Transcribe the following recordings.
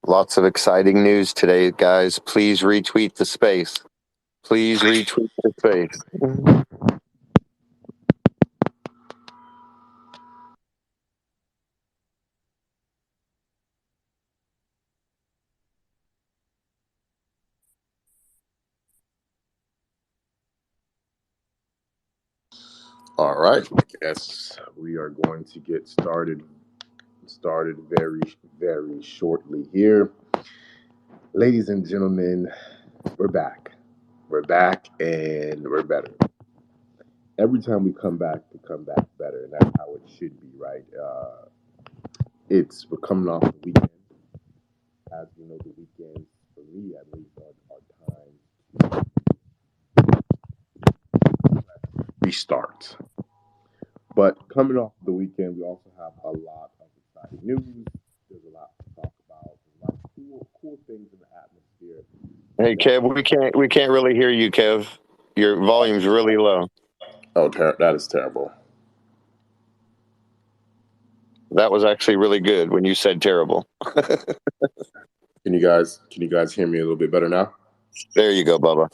Lots of exciting news today, guys. Please retweet the space. Please retweet the space. All right. I guess we are going to get started very shortly here. Ladies and gentlemen, we're back. We're back and we're better. Every time we come back better, and that's how it should be, right? We're coming off the weekend. As you know, the weekends for me at least are times to restart. But coming off the weekend, we also have a lot of exciting news. There's a lot to talk about. There's a lot of cool things in the atmosphere. Hey, That Kev, we can't really hear you, Kev. Your volume's really low. that is terrible. That was actually really good when you said terrible. Can you guys hear me a little bit better now? There you go, Bubba.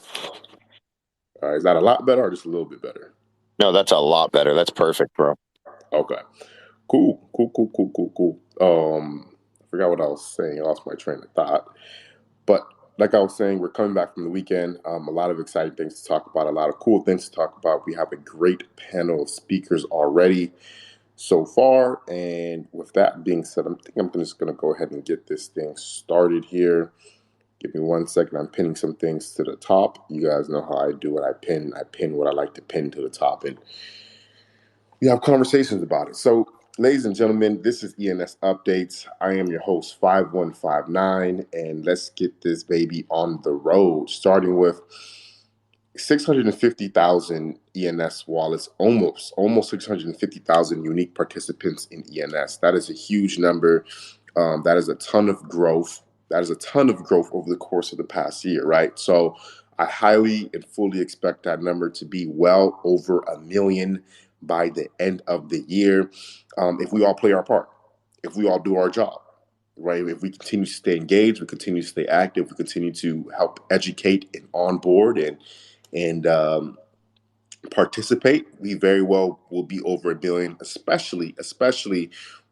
Is that a lot better or just a little bit better? No, that's a lot better. That's perfect, bro. Okay. Cool. I forgot what I was saying. I lost my train of thought. But like I was saying, we're coming back from the weekend. A lot of exciting things to talk about, a lot of cool things to talk about. We have a great panel of speakers already so far. And with that being said, I'm just going to go ahead and get this thing started here. Give me 1 second. I'm pinning some things to the top. You guys know how I do it. I pin what I like to pin to the top, and we have conversations about it. So, ladies and gentlemen, this is ENS Updates. I am your host, 5159, and let's get this baby on the road, starting with 650,000 ENS wallets, almost 650,000 unique participants in ENS. That is a huge number. That is a ton of growth. That is a ton of growth over the course of the past year, right? So I highly and fully expect that number to be well over 1 million by the end of the year, if we all play our part, if we all do our job, right? If we continue to stay engaged, we continue to stay active, we continue to help educate and onboard and participate, we very well will be over 1 billion, especially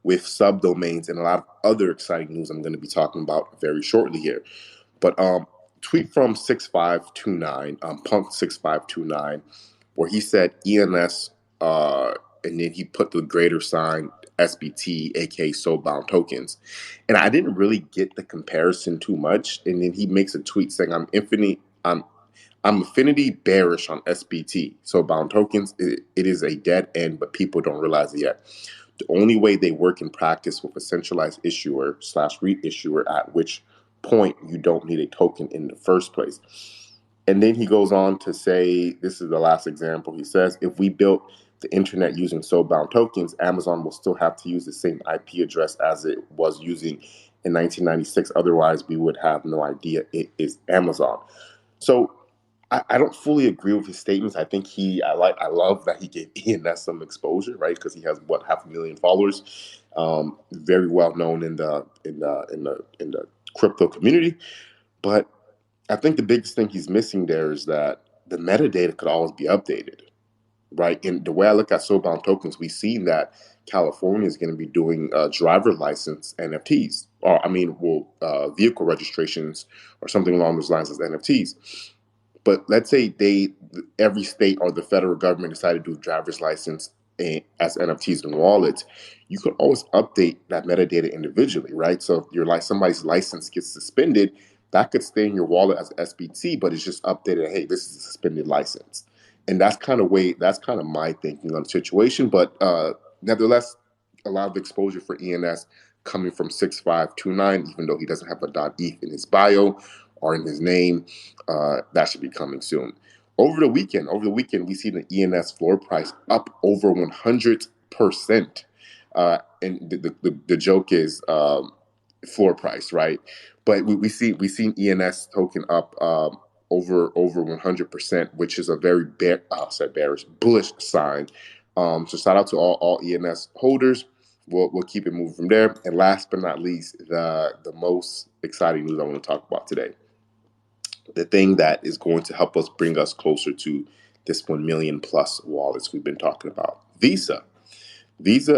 with subdomains and a lot of other exciting news I'm going to be talking about very shortly here. But tweet from 6529, Punk 6529, where he said ENS, and then he put the greater sign SBT, aka soulbound tokens. And I didn't really get the comparison too much. And then he makes a tweet saying, I'm affinity bearish on SBT, so bound tokens. It is a dead end, but people don't realize it yet. The only way they work in practice with a centralized issuer slash reissuer, at which point you don't need a token in the first place. And then he goes on to say, this is the last example. He says, if we built the internet using soulbound tokens, Amazon will still have to use the same IP address as it was using in 1996. Otherwise, we would have no idea it is Amazon. So I don't fully agree with his statements. I think I love that he gave ENS some exposure, right? Because he has 500,000 followers, very well known in the crypto community. But I think the biggest thing he's missing there is that the metadata could always be updated, right? And the way I look at soulbound tokens, we've seen that California is going to be doing driver license NFTs, or vehicle registrations or something along those lines as NFTs. But let's say every state or the federal government decided to do driver's license as NFTs and wallets, you could always update that metadata individually, right? So if somebody's license gets suspended, that could stay in your wallet as SBT, but it's just updated. Hey, this is a suspended license, and that's kind of my thinking on the situation. But nevertheless, a lot of exposure for ENS coming from 6529, even though he doesn't have a .eth in his bio or in his name. That should be coming soon. Over the weekend, we see the ENS floor price up over 100%. And the joke is floor price, right? But we seen ENS token up over 100%, which is a very bearish bullish sign. So shout out to all ENS holders. we'll keep it moving from there. And last but not least, the most exciting news I want to talk about today, the thing that is going to help us bring us closer to this 1 million plus wallets we've been talking about. Visa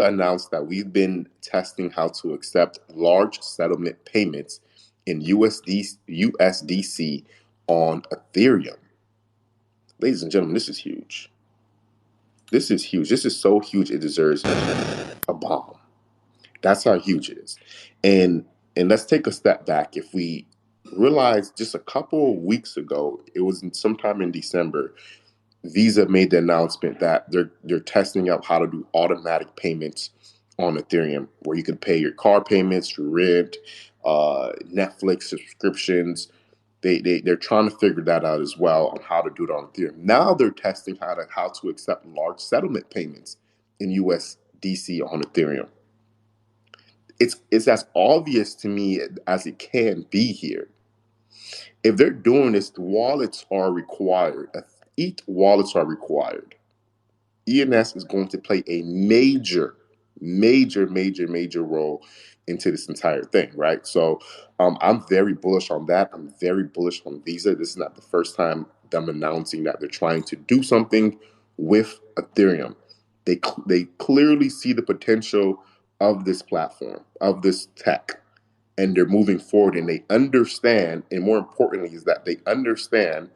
announced that we've been testing how to accept large settlement payments in USDC on Ethereum. Ladies and gentlemen, this is huge. This is huge. This is so huge it deserves a bomb. That's how huge it is. And let's take a step back. If we realize just a couple of weeks ago, it was sometime in December, Visa made the announcement that they're testing out how to do automatic payments on Ethereum, where you can pay your car payments, your rent, Netflix subscriptions. They're trying to figure that out as well on how to do it on Ethereum. Now they're testing how to accept large settlement payments in USDC on Ethereum. It's as obvious to me as it can be here. If they're doing this, the wallets are required. ETH wallets are required. ENS is going to play a major role into this entire thing, right? So I'm very bullish on that. I'm very bullish on Visa. This is not the first time them announcing that they're trying to do something with Ethereum. They clearly see the potential of this platform, of this tech, and they're moving forward. And they understand, and more importantly, is that they understand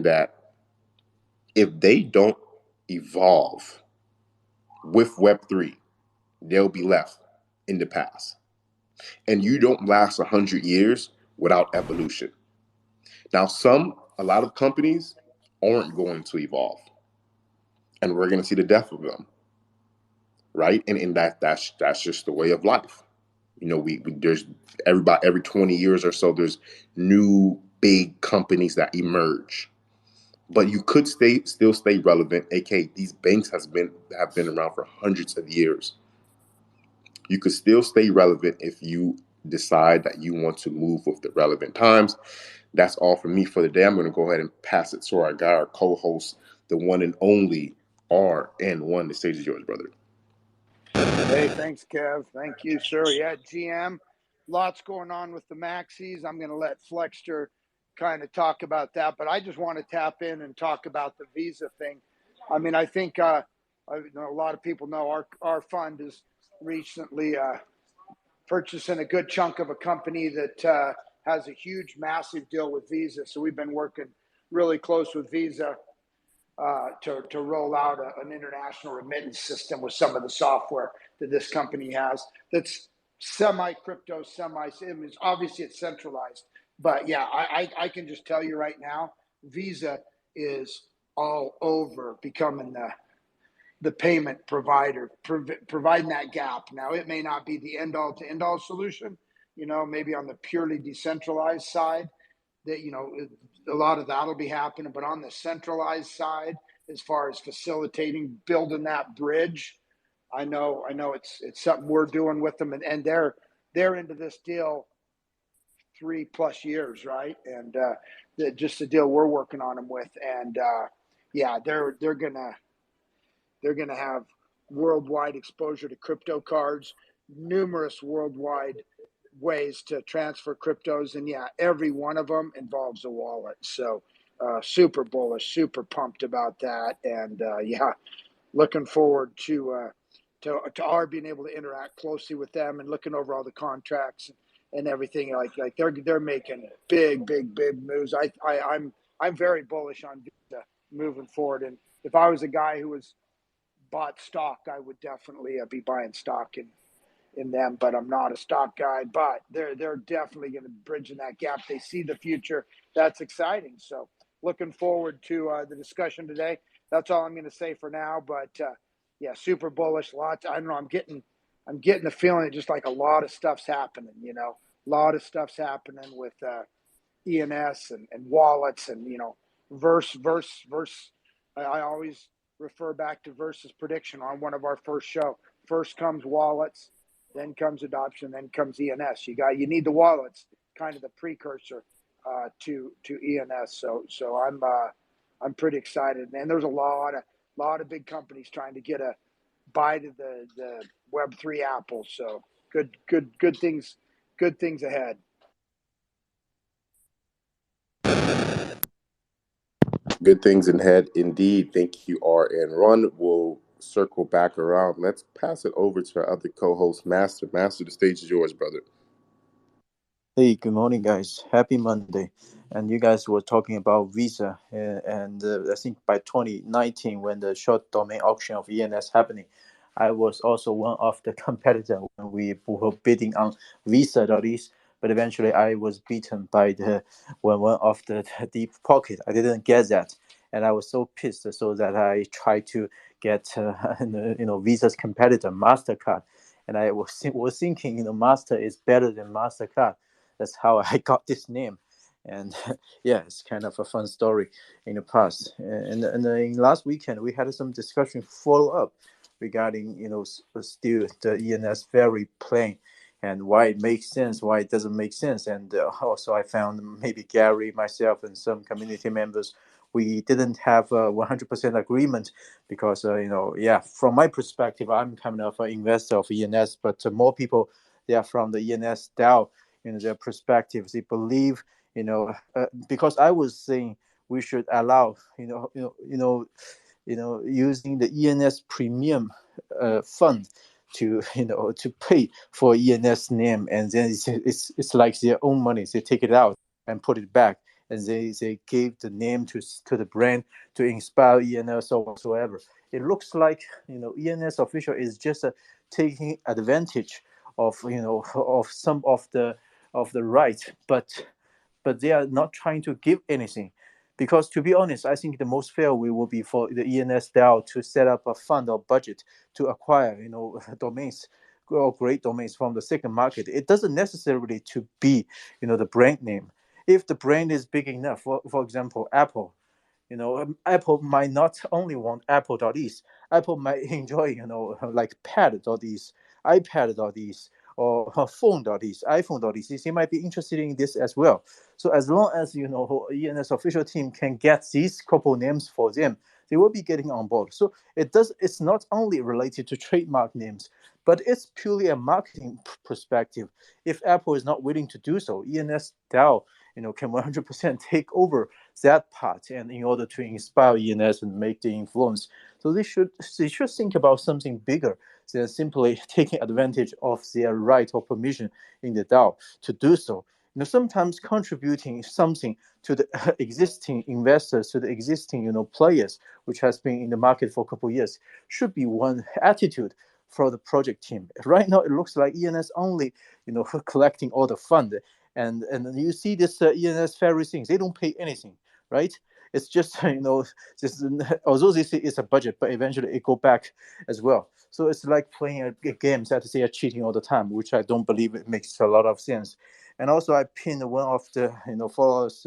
that if they don't evolve with Web3, they'll be left in the past. And you don't last 100 years without evolution. Now, a lot of companies aren't going to evolve, and we're going to see the death of them, right? And that's just the way of life. You know, we there's every 20 years or so, there's new big companies that emerge. But you could still stay relevant, aka these banks have been around for hundreds of years. You could still stay relevant if you decide that you want to move with the relevant times. That's all for me for the day. I'm going to go ahead and pass it to our guy, our co-host, the one and only RN1. The stage is yours, brother. Hey, thanks, Kev. Thank you, sir. Yeah, GM, lots going on with the maxis. I'm going to let Flexter kind of talk about that, but I just want to tap in and talk about the Visa thing. I mean, I think a lot of people know our fund is recently purchasing a good chunk of a company that has a huge, massive deal with Visa. So we've been working really close with Visa to roll out an international remittance system with some of the software that this company has. That's semi-crypto, obviously it's centralized. But yeah, I can just tell you right now, Visa is all over becoming the payment provider, providing that gap. Now, it may not be the end-all to end-all solution, maybe on the purely decentralized side, that a lot of that'll be happening, but on the centralized side, as far as facilitating building that bridge, I know it's something we're doing with them, and they're into this deal 3+ years, right? And just the deal we're working on them with, and yeah, they're gonna have worldwide exposure to crypto cards, numerous worldwide ways to transfer cryptos, and yeah, every one of them involves a wallet. So super bullish, super pumped about that, and yeah, looking forward to our being able to interact closely with them and looking over all the contracts and everything. Like they're making big moves. I'm very bullish on Visa moving forward, and if I was a guy who was bought stock, I would definitely be buying stock in them, but I'm not a stock guy. But they're definitely going to bridge in that gap. They see the future. That's exciting. So looking forward to the discussion today. That's all I'm going to say for now. But yeah, super bullish. Lots. I don't know. I'm getting the feeling that just like a lot of stuff's happening. A lot of stuff's happening with ENS and wallets and verse. I always refer back to Verse's prediction on one of our first show. First comes wallets, then comes adoption, then comes ENS. You need the wallets, kind of the precursor to ENS. So I'm pretty excited, man. There's a lot of big companies trying to get a bite of Web3 Apple. So good things ahead. Good things ahead indeed. Thank you, R and Ron. We'll circle back around. Let's pass it over to our other co-host, Master. Master, the stage is yours, brother. Hey, good morning, guys. Happy Monday. And you guys were talking about Visa, and I think by 2019, when the short domain auction of ENS happening, I was also one of the competitor when we were bidding on Visa.eth. But eventually, I was beaten by the one of the deep pocket. I didn't get that, and I was so pissed. So that I tried to get Visa's competitor, Mastercard, and I was thinking, Master is better than Mastercard. That's how I got this name. And yeah, it's kind of a fun story in the past. And in last weekend, we had some discussion follow up regarding, still the ENS very plain and why it makes sense, why it doesn't make sense. And also I found maybe Gary, myself, and some community members, we didn't have a 100% agreement because, from my perspective, I'm kind of an investor of ENS, but more people, they are from the ENS DAO, their perspectives. They believe, because I was saying we should allow, using the ENS premium fund to to pay for ENS name, and then it's like their own money. They take it out and put it back, and they gave the name to the brand to inspire ENS or whatsoever. It looks like ENS official is just taking advantage of of some of the right, but they are not trying to give anything. Because to be honest, I think the most fair way will be for the ENS DAO to set up a fund or budget to acquire, domains or great domains from the second market. It doesn't necessarily to be, the brand name. If the brand is big enough, for example, Apple, Apple might not only want Apple.eth. Apple might enjoy, like pad.eth, iPad.eth, or phone.eth, iPhone.eth. They might be interested in this as well. So as long as, ENS official team can get these couple names for them, they will be getting on board. So it's not only related to trademark names, but it's purely a marketing perspective. If Apple is not willing to do so, ENS DAO, can 100% take over that part, and in order to inspire ENS and make the influence. So they should think about something bigger than simply taking advantage of their right or permission in the DAO to do so. Sometimes contributing something to the existing investors, to the existing players, which has been in the market for a couple of years, should be one attitude for the project team. Right now, it looks like ENS only collecting all the fund, and you see this ENS fairy things. They don't pay anything, right? It's just just although this is a budget, but eventually it go back as well. So it's like playing a game that they are cheating all the time, which I don't believe it makes a lot of sense. And also I pinned one of the followers,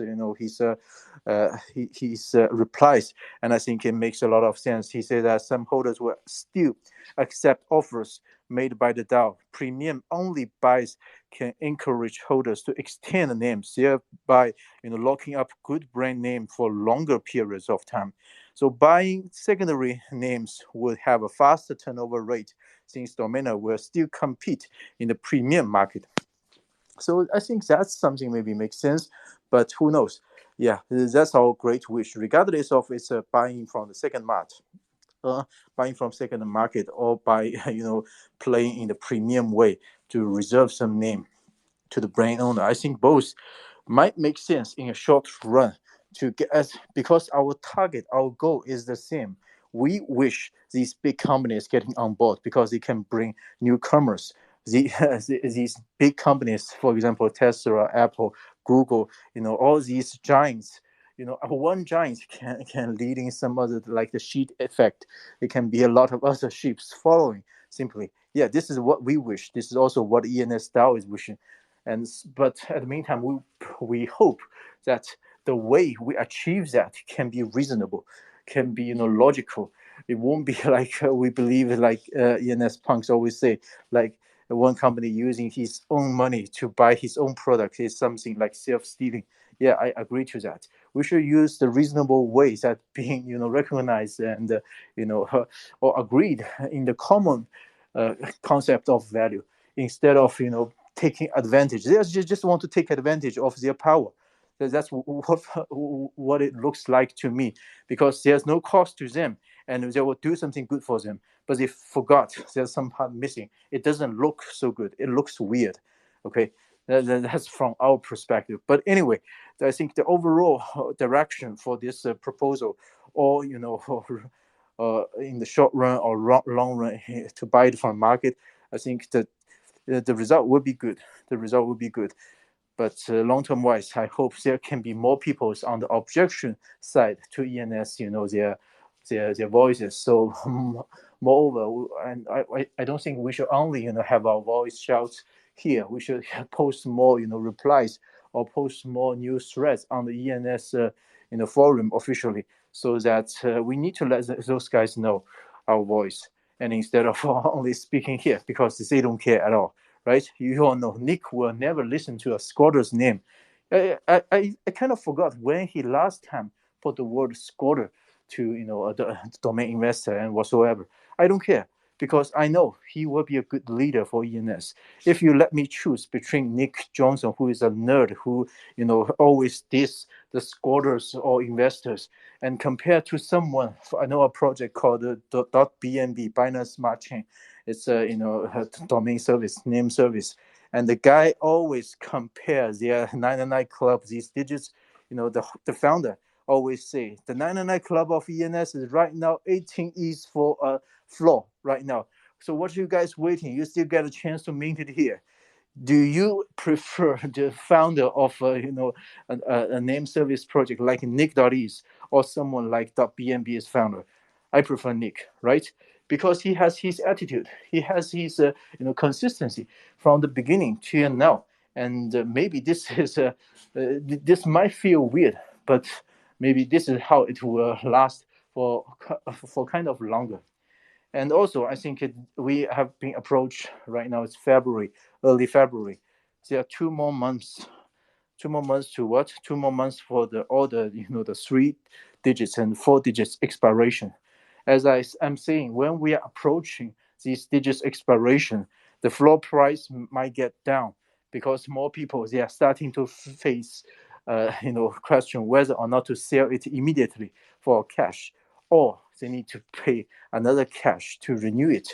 his replies, and I think it makes a lot of sense. He said that some holders will still accept offers made by the DAO. Premium only buys can encourage holders to extend the names, thereby locking up good brand name for longer periods of time. So buying secondary names will have a faster turnover rate, since domainer will still compete in the premium market. So I think that's something maybe makes sense, but who knows? Yeah, that's our great wish, regardless of it's buying from the second market. Buying from second market, or by playing in the premium way to reserve some name to the brand owner. I think both might make sense in a short run to get us, because our goal is the same. We wish these big companies getting on board because they can bring newcomers. These big companies, for example, Tesla, Apple, Google, all these giants. One giant can lead in some other, like the sheet effect. It can be a lot of other ships following. Simply, yeah, this is what we wish. This is also what ENS DAO is wishing. But at the meantime, we hope that the way we achieve that can be reasonable, can be logical. It won't be like we believe, like ENS punks always say, like one company using his own money to buy his own product is something like self-stealing. Yeah, I agree to that. We should use the reasonable ways that being recognized and or agreed in the common concept of value instead of taking advantage. They just want to take advantage of their power. That's what it looks like to me, because there's no cost to them, and they will do something good for them. But they forgot there's some part missing. It doesn't look so good. It looks weird. Okay, that's from our perspective. But anyway, I think the overall direction for this proposal, or in the short run or long run, to buy it from market, I think that the result will be good. The result will be good. But long-term wise, I hope there can be more people on the objection side to ENS, their voices. So moreover, and I don't think we should only have our voice shouts here. We should post more replies, or post more news threads on the ENS forum officially, so that we need to let those guys know our voice, and instead of only speaking here, because they don't care at all. Right? You all know Nick will never listen to a squatter's name. I kind of forgot when he last time put the word squatter to the domain investor and whatsoever. I don't care, because I know he will be a good leader for ENS. If you let me choose between Nick Johnson, who is a nerd, who always diss the squatters or investors, and compared to someone, I know a project called .bnb, Binance Smart Chain. It's a domain service, name service, and the guy always compares their 99 club, these digits. The founder always say the 99 club of ENS is right now 18 ETH for a floor right now. So what are you guys waiting? You still get a chance to mint it here. Do you prefer the founder of a name service project like Nick.eth, or someone like .bnb's founder? I prefer Nick, right? Because he has his attitude, he has his consistency from the beginning to now. And maybe this might feel weird, but maybe this is how it will last for kind of longer. And also, I think we have been approached right now. It's February, early February. There are 2 more months. 2 more months to what? 2 more months for all the the 3 digits and 4 digits expiration. As I'm saying, when we are approaching these digits expiration, the floor price might get down, because more people, they are starting to face question whether or not to sell it immediately for cash, or they need to pay another cash to renew it,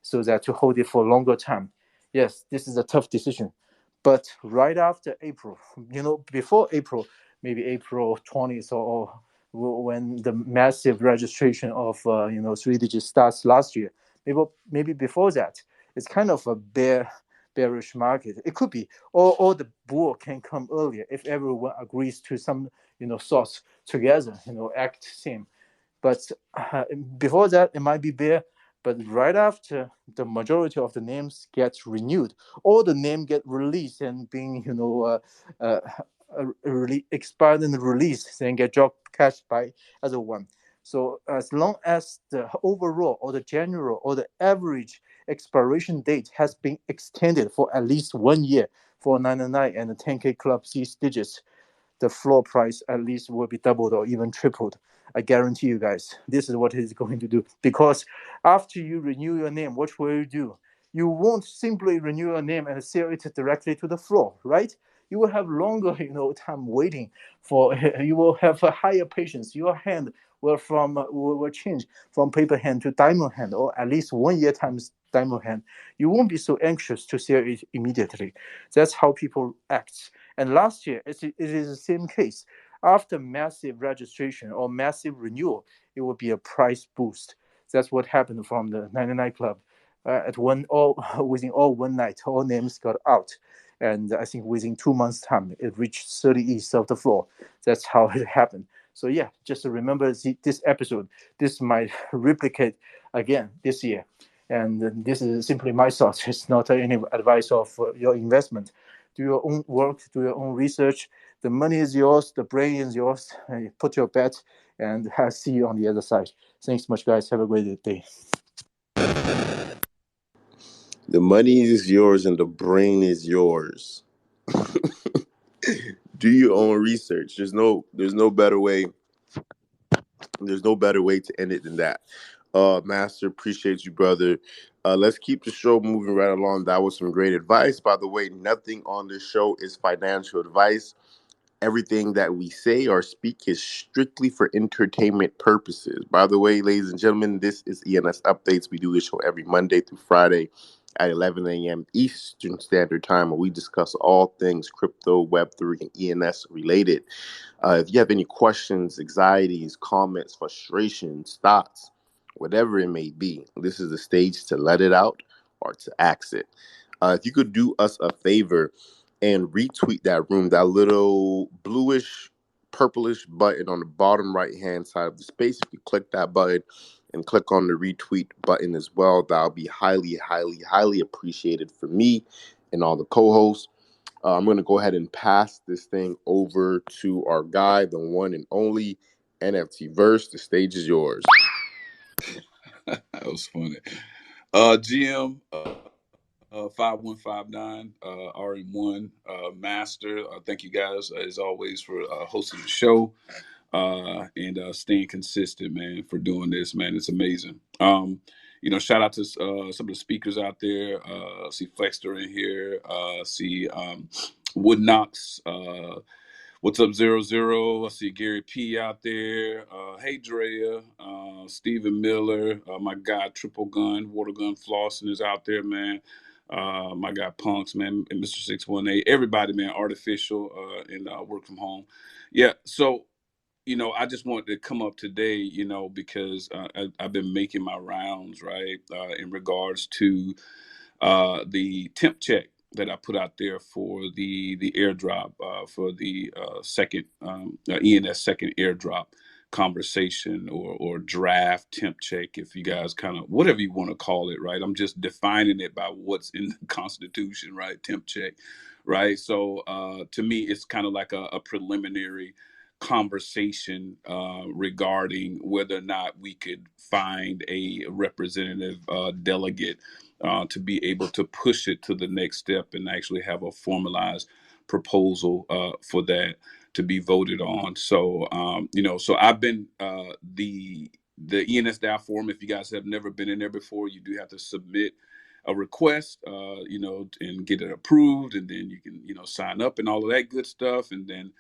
so that to hold it for a longer time. Yes, this is a tough decision. But right after April, before April, maybe April 20th, or when the massive registration of 3 digits starts last year, maybe before that, it's kind of a bearish market. It could be, or the bull can come earlier if everyone agrees to some thoughts together, act same. But before that, it might be bear. But right after the majority of the names get renewed, or the name get released and being expired and released, then get dropped cash by other one. So as long as the overall, or the general, or the average expiration date has been extended for at least 1 year for 99 and the 10K club, these digits, the floor price at least will be doubled or even tripled. I guarantee you guys, this is what it's going to do. Because after you renew your name, what will you do? You won't simply renew your name and sell it directly to the floor, right? You will have longer, time waiting for. You will have a higher patience. Your hand will change from paper hand to diamond hand, or at least 1 year times diamond hand. You won't be so anxious to sell it immediately. That's how people act. And last year, it is the same case. After massive registration or massive renewal, it will be a price boost. That's what happened from the 99 Club. Within all one night, all names got out. And I think within 2 months' time, it reached 30 east of the floor. That's how it happened. So yeah, just to remember this episode. This might replicate again this year. And this is simply my thoughts. It's not any advice of your investment. Do your own work, do your own research. The money is yours, the brain is yours. Put your bet, and I'll see you on the other side. Thanks much, guys. Have a great day. The money is yours and the brain is yours. Do your own research. There's no better way. There's no better way to end it than that. Master, appreciate you, brother. Let's keep the show moving right along. That was some great advice. By the way, nothing on this show is financial advice. Everything that we say or speak is strictly for entertainment purposes. By the way, ladies and gentlemen, this is ENS Updates. We do this show every Monday through Friday at 11 a.m. Eastern Standard Time, where we discuss all things crypto, Web3, and ENS related. If you have any questions, anxieties, comments, frustrations, thoughts, whatever it may be, this is the stage to let it out or to ask it. If you could do us a favor and retweet that little bluish, purplish button on the bottom right-hand side of the space. If you click that button and click on the retweet button as well, that'll be highly, highly, highly appreciated for me and all the co-hosts. I'm going to go ahead and pass this thing over to our guy, the one and only NFT Verse. The stage is yours. That was funny. GM 5159 RM1 Master. Thank you guys as always for hosting the show and staying consistent, man, for doing this, man. It's amazing. Shout out to some of the speakers out there. See Flexter in here. See Wood Knox. What's up, 00? I see Gary P out there. Hey, Drea. Stephen Miller. My guy, Triple Gun, Water Gun Flossin is out there, man. My guy, Punks, man, and Mr. 618. Everybody, man, Artificial and Work From Home. Yeah, so, I just wanted to come up today, because I've been making my rounds, right, in regards to the temp check that I put out there for the airdrop for the second ENS second airdrop conversation or draft temp check, if you guys kind of whatever you want to call it, right? I'm just defining it by what's in the Constitution, right? Temp check, right? So to me, it's kind of like a preliminary conversation regarding whether or not we could find a representative delegate to be able to push it to the next step and actually have a formalized proposal for that to be voted on. So, so I've been the ENS DAO forum. If you guys have never been in there before, you do have to submit a request, and get it approved, and then you can, sign up and all of that good stuff, and then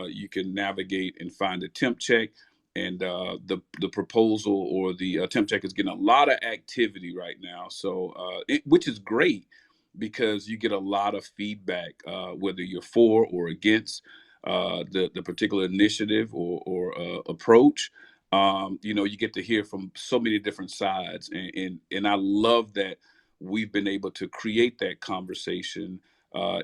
you can navigate and find a temp check. And the proposal or the temp check is getting a lot of activity right now, so which is great because you get a lot of feedback, whether you're for or against the particular initiative or approach. You get to hear from so many different sides, and I love that we've been able to create that conversation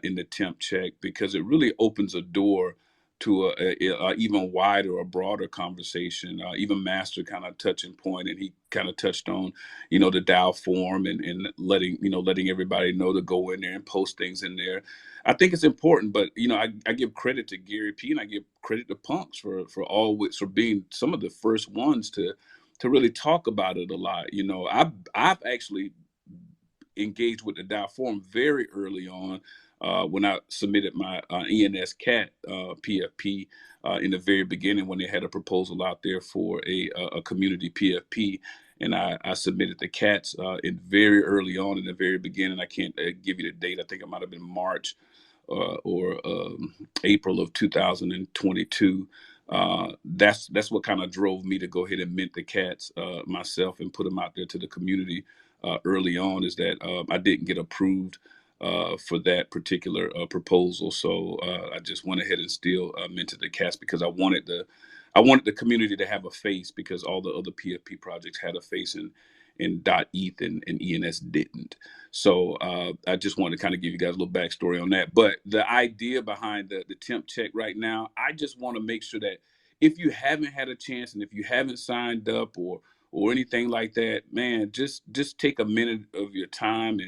in the temp check because it really opens a door to a even wider or broader conversation. Even Master kind of touching point, and he kind of touched on, the DAO form and letting everybody know to go in there and post things in there. I think it's important, but I give credit to Gary P and I give credit to Punks for being some of the first ones to really talk about it a lot. I've actually engaged with the DAO forum very early on when I submitted my ENS CAT PFP in the very beginning when they had a proposal out there for a community PFP. And I submitted the CATs in very early on in the very beginning. I can't give you the date. I think it might have been March or April of 2022. That's what kind of drove me to go ahead and mint the CATs myself and put them out there to the community early on, is that I didn't get approved for that particular proposal. So I just went ahead and still minted the CATs because I wanted the community to have a face, because all the other PFP projects had a face in .eth and ENS didn't. So I just wanted to kind of give you guys a little backstory on that. But the idea behind the temp check right now, I just want to make sure that if you haven't had a chance and if you haven't signed up or anything like that, man, just take a minute of your time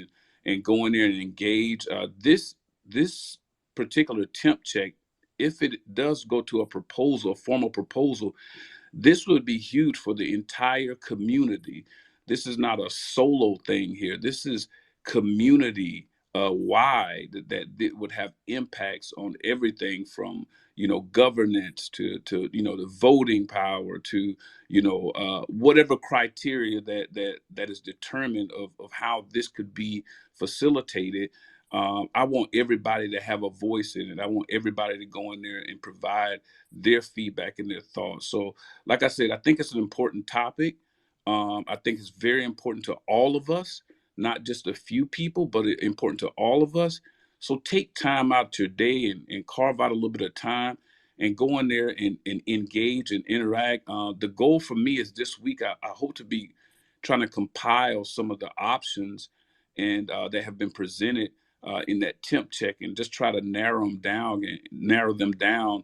and go in there and engage. This particular temp check, if it does go to a formal proposal, this would be huge for the entire community. This is not a solo thing here. This is community wide that would have impacts on everything from governance to the voting power to whatever criteria that is determined of how this could be facilitated. I want everybody to have a voice in it. I want everybody to go in there and provide their feedback and their thoughts. So, like I said, I think it's an important topic. I think it's very important to all of us, not just a few people, but important to all of us. So take time out your day and carve out a little bit of time and go in there and engage and interact. The goal for me is this week, I hope to be trying to compile some of the options and that have been presented in that temp check and just try to narrow them down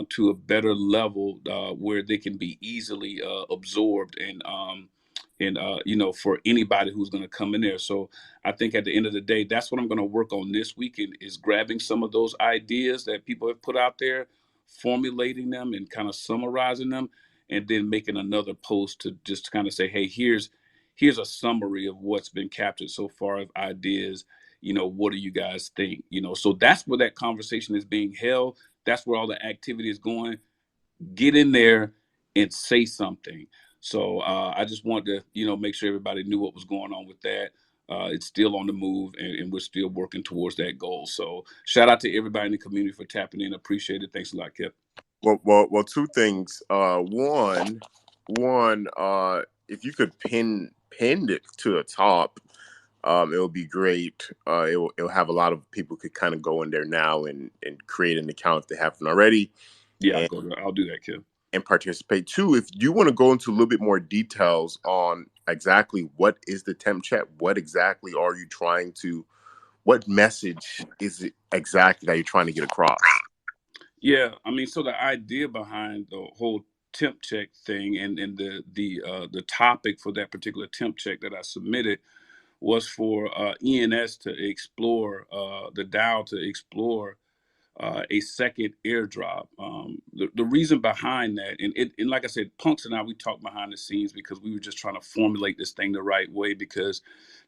to a better level where they can be easily absorbed and for anybody who's going to come in there. So I think at the end of the day, that's what I'm going to work on this weekend is grabbing some of those ideas that people have put out there, formulating them and kind of summarizing them, and then making another post to just kind of say, hey, here's a summary of what's been captured so far of ideas. What do you guys think? So that's where that conversation is being held. That's where all the activity is going. Get in there and say something. So I just wanted to, make sure everybody knew what was going on with that. It's still on the move, and we're still working towards that goal. So shout out to everybody in the community for tapping in. Appreciate it. Thanks a lot, Kip. Well, two things. One, if you could pin it to the top, it will be great. It'll have a lot of people could kind of go in there now and create an account if they haven't already. Yeah, and, I'll do that, Kip. And participate. Two, if you want to go into a little bit more details on exactly what is the temp chat, what exactly are you trying to, what message is it exactly that you're trying to get across? Yeah, I mean, so the idea behind the whole temp check thing and the topic for that particular temp check that I submitted was for ENS to explore the DAO to explore a second airdrop. The reason behind that, and like I said, Punks and I, we talked behind the scenes because we were just trying to formulate this thing the right way because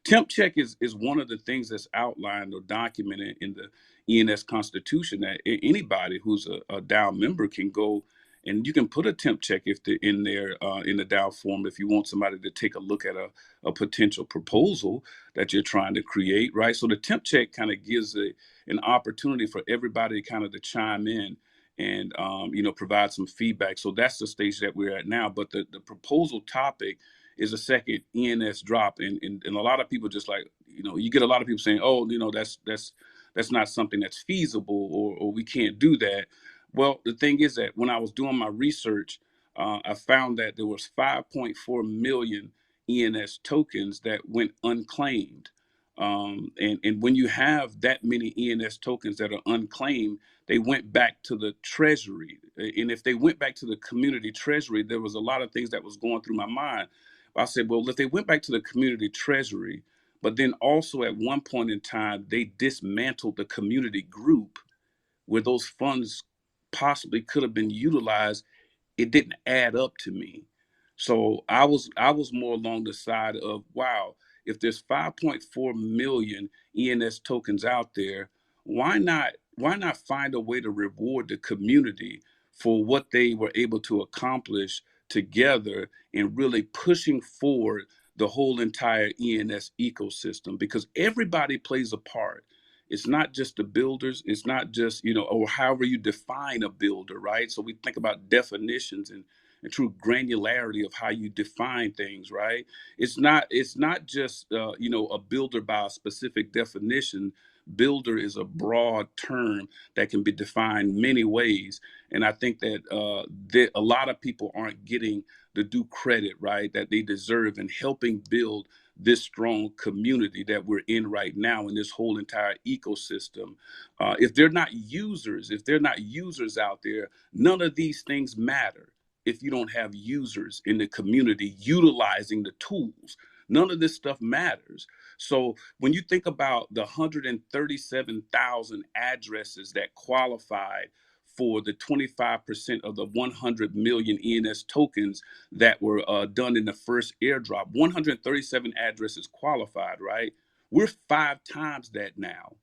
temp check is one of the things that's outlined or documented in the ENS Constitution that anybody who's a DAO member can go and you can put a temp check if they're in there in the DAO form if you want somebody to take a look at a potential proposal that you're trying to create, right? So the temp check kind of gives an opportunity for everybody kind of to chime in and provide some feedback. So that's the stage that we're at now. But the proposal topic is a second ENS drop, and a lot of people just like you get a lot of people saying, oh, that's not something that's feasible or we can't do that. Well, the thing is that when I was doing my research, I found that there was 5.4 million ENS tokens that went unclaimed. And when you have that many ENS tokens that are unclaimed, they went back to the treasury. And if they went back to the community treasury, there was a lot of things that was going through my mind. I said, well, if they went back to the community treasury, but then also at one point in time, they dismantled the community group where those funds possibly could have been utilized, it didn't add up to me. So I was more along the side of wow, if there's 5.4 million ENS tokens out there, why not find a way to reward the community for what they were able to accomplish together and really pushing forward the whole entire ENS ecosystem because everybody plays a part. It's not just the builders, it's not just, or however you define a builder, right? So we think about definitions and true granularity of how you define things, right? It's not just a builder by a specific definition. Builder is a broad term that can be defined many ways, and I think that a lot of people aren't getting the due credit, right, that they deserve in helping build this strong community that we're in right now in this whole entire ecosystem. If they're not users out there, none of these things matter if you don't have users in the community utilizing the tools. None of this stuff matters. So when you think about the 137,000 addresses that qualified for the 25% of the 100 million ENS tokens that were done in the first airdrop, 137 addresses qualified, right? We're 5 times that now,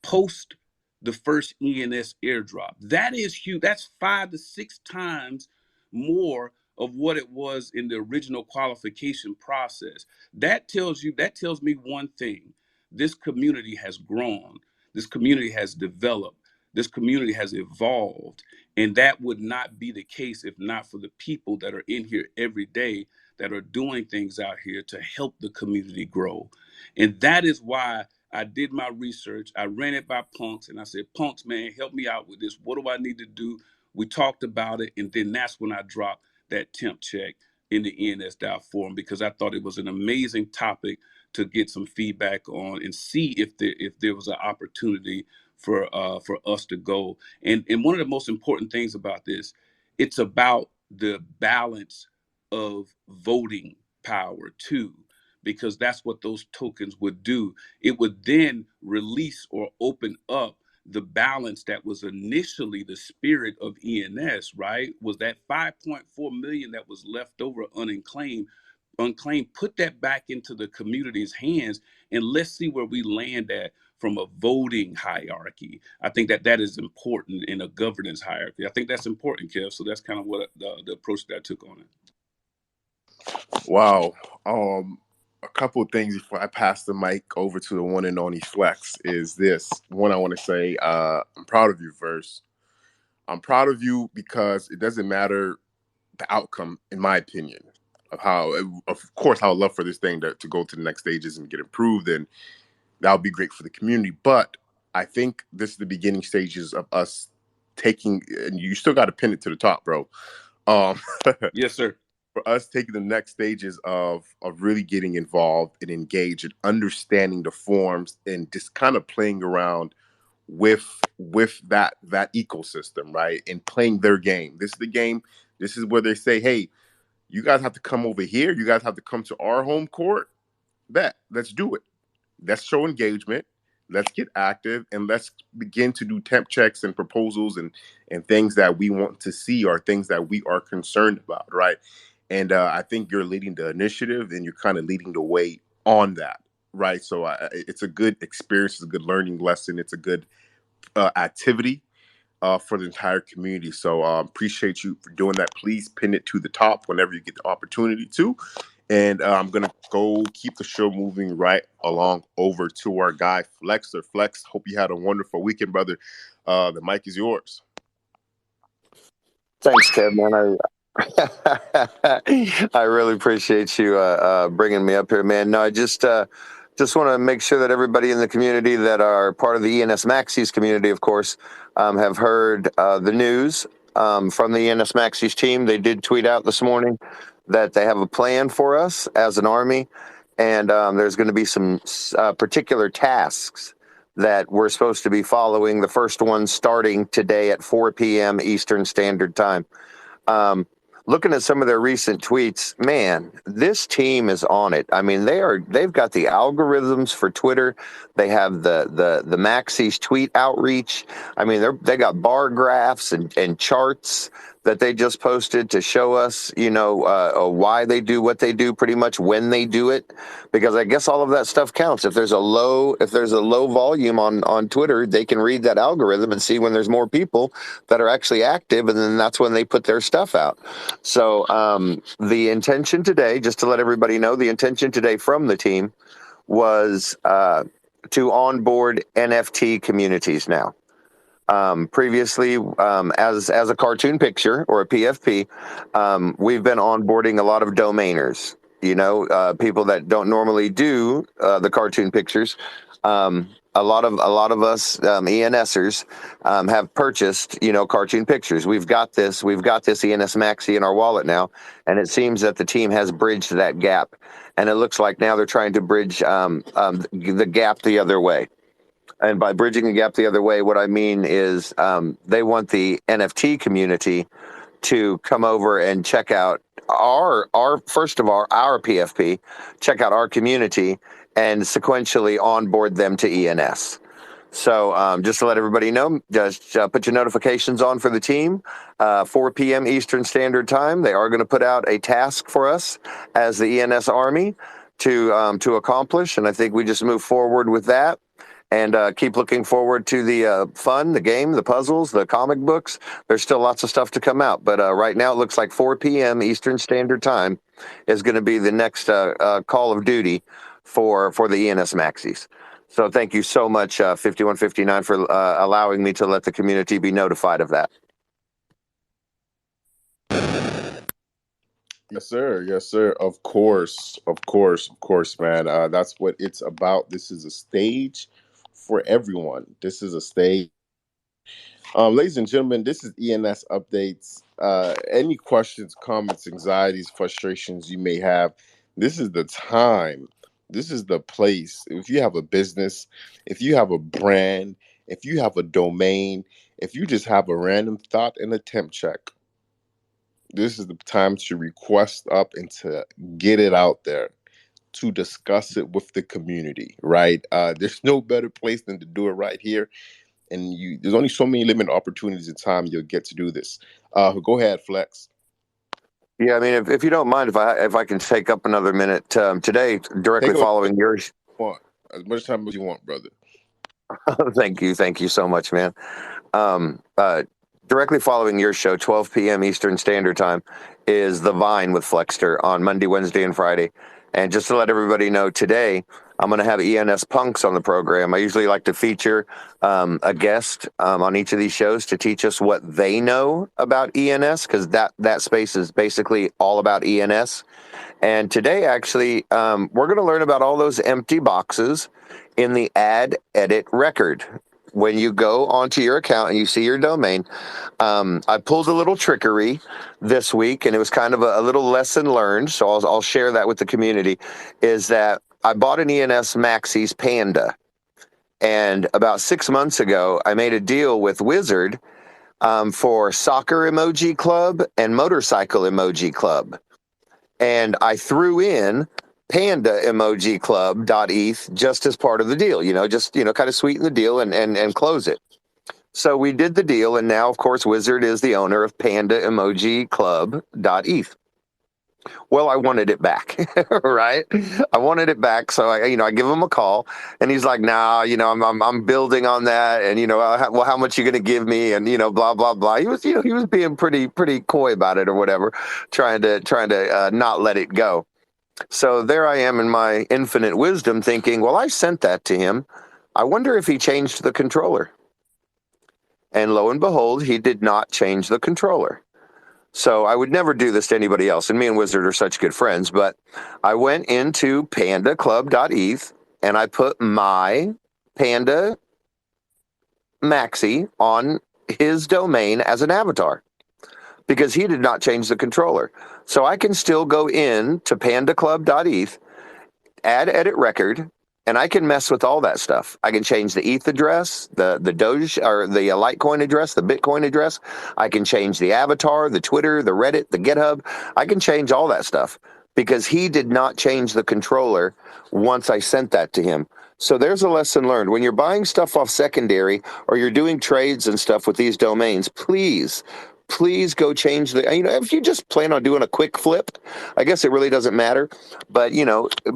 post the first ENS airdrop. That is huge. That's 5 to 6 times more of what it was in the original qualification process. That tells me one thing. This community has grown. This community has developed. This community has evolved. And that would not be the case if not for the people that are in here every day that are doing things out here to help the community grow. And that is why I did my research. I ran it by Punks and I said, Punks, man, help me out with this. What do I need to do? We talked about it. And then that's when I dropped that temp check in the ENS.forum because I thought it was an amazing topic to get some feedback on and see if there was an opportunity for us to go. And one of the most important things about this, it's about the balance of voting power too, because that's what those tokens would do. It would then release or open up the balance that was initially the spirit of ENS, right? Was that 5.4 million that was left over unclaimed, put that back into the community's hands, and let's see where we land at from a voting hierarchy. I think that is important in a governance hierarchy. I think that's important, Kev. So that's kind of what the approach that I took on it. Wow. A couple of things before I pass the mic over to the one and only Flex is this. One, I want to say I'm proud of you, Verse. I'm proud of you because it doesn't matter the outcome, in my opinion, of how, of course, I would love for this thing to go to the next stages and get improved, and that would be great for the community. But I think this is the beginning stages of us taking, and you still got to pin it to the top, bro. Yes, sir. For us taking the next stages of really getting involved and engaged and understanding the forms and just kind of playing around with that ecosystem, right? And playing their game. This is the game. This is where they say, hey, you guys have to come over here. You guys have to come to our home court. Let's do it. Let's show engagement. Let's get active and let's begin to do temp checks and proposals and things that we want to see or things that we are concerned about, right? And I think you're leading the initiative and you're kind of leading the way on that, right? So it's a good experience. It's a good learning lesson. It's a good activity for the entire community. So appreciate you for doing that. Please pin it to the top whenever you get the opportunity to. And I'm going to go keep the show moving right along over to our guy, Flexer. Flex, hope you had a wonderful weekend, brother. The mic is yours. Thanks, Kev, man. I really appreciate you bringing me up here, man. No, I just want to make sure that everybody in the community that are part of the ENS Maxis community, of course, have heard the news from the ENS Maxis team. They did tweet out this morning that they have a plan for us as an Army, and there's going to be some particular tasks that we're supposed to be following. The first one starting today at 4 p.m. Eastern Standard Time. Looking at some of their recent tweets, man, this team is on it. I mean, they've got the algorithms for Twitter. They have the Maxis tweet outreach. I mean, they got bar graphs and charts that they just posted to show us, why they do what they do, pretty much when they do it, because I guess all of that stuff counts. If there's a low volume on Twitter, they can read that algorithm and see when there's more people that are actually active, and then that's when they put their stuff out. So the intention today, just to let everybody know, the intention today from the team was to onboard NFT communities now. Previously, as a cartoon picture or a PFP, we've been onboarding a lot of domainers, people that don't normally do the cartoon pictures. A lot of us ENSers have purchased, cartoon pictures. We've got this ENS Maxi in our wallet now, and it seems that the team has bridged that gap. And it looks like now they're trying to bridge the gap the other way. And by bridging the gap the other way, what I mean is they want the NFT community to come over and check out our PFP, check out our community, and sequentially onboard them to ENS. So just to let everybody know, just put your notifications on for the team. 4 p.m. Eastern Standard Time. They are going to put out a task for us as the ENS Army to accomplish, and I think we just move forward with that. And keep looking forward to the fun, the game, the puzzles, the comic books. There's still lots of stuff to come out. But right now, it looks like 4 p.m. Eastern Standard Time is going to be the next call of duty for the ENS Maxis. So thank you so much, 5159, for allowing me to let the community be notified of that. Yes, sir. Yes, sir. Of course. Of course. Of course, man. That's what it's about. This is a stage for everyone. This is a stage. Ladies and gentlemen, this is ENS Updates. Any questions, comments, anxieties, frustrations you may have, this is the time. This is the place. If you have a business, if you have a brand, if you have a domain, if you just have a random thought and a temp check, this is the time to request up and to get it out there, to discuss it with the community, right? There's no better place than to do it right here. And there's only so many limited opportunities in time you'll get to do this. Go ahead, Flex. Yeah, I mean, if you don't mind, if I can take up another minute today, directly following yours. As much time as you want, brother. Thank you so much, man. Directly following your show, 12 p.m. Eastern Standard Time, is The Vine with Flexter on Monday, Wednesday, and Friday. And just to let everybody know, today I'm going to have ENS Punks on the program. I usually like to feature a guest on each of these shows to teach us what they know about ENS, because that space is basically all about ENS. And today, actually, we're going to learn about all those empty boxes in the add edit record. When you go onto your account and you see your domain, I pulled a little trickery this week, and it was kind of a little lesson learned. So I'll share that with the community. Is that I bought an ENS Maxis Panda, and about 6 months ago, I made a deal with Wizard for Soccer Emoji Club and Motorcycle Emoji Club, and I threw in Panda Emoji Club.eth just as part of the deal, just, kind of sweeten the deal and close it. So we did the deal, and now, of course, Wizard is the owner of Panda Emoji Club.eth. Well, I wanted it back, right? I wanted it back, so I give him a call, and he's like, "Nah, I'm building on that, and well, how much you gonna give me?" And blah blah blah. He was being pretty coy about it or whatever, trying to not let it go. So there I am in my infinite wisdom, thinking, well, I sent that to him. I wonder if he changed the controller. And lo and behold, he did not change the controller. So I would never do this to anybody else. And me and Wizard are such good friends. But I went into pandaclub.eth and I put my Panda Maxi on his domain as an avatar, because he did not change the controller. So I can still go in to pandaclub.eth, add edit record, and I can mess with all that stuff. I can change the ETH address, the Doge or the Litecoin address, the Bitcoin address. I can change the avatar, the Twitter, the Reddit, the GitHub. I can change all that stuff because he did not change the controller once I sent that to him. So there's a lesson learned. When you're buying stuff off secondary or you're doing trades and stuff with these domains, please go change if you just plan on doing a quick flip, I guess it really doesn't matter. But,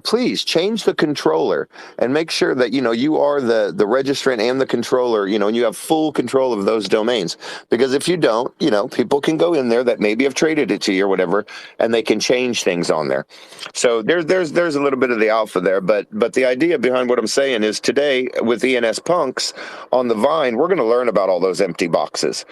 please change the controller and make sure that, you are the registrant and the controller, and you have full control of those domains. Because if you don't, people can go in there that maybe have traded it to you or whatever, and they can change things on there. So there's a little bit of the alpha there. But the idea behind what I'm saying is today with ENS Punks on the Vine, we're going to learn about all those empty boxes.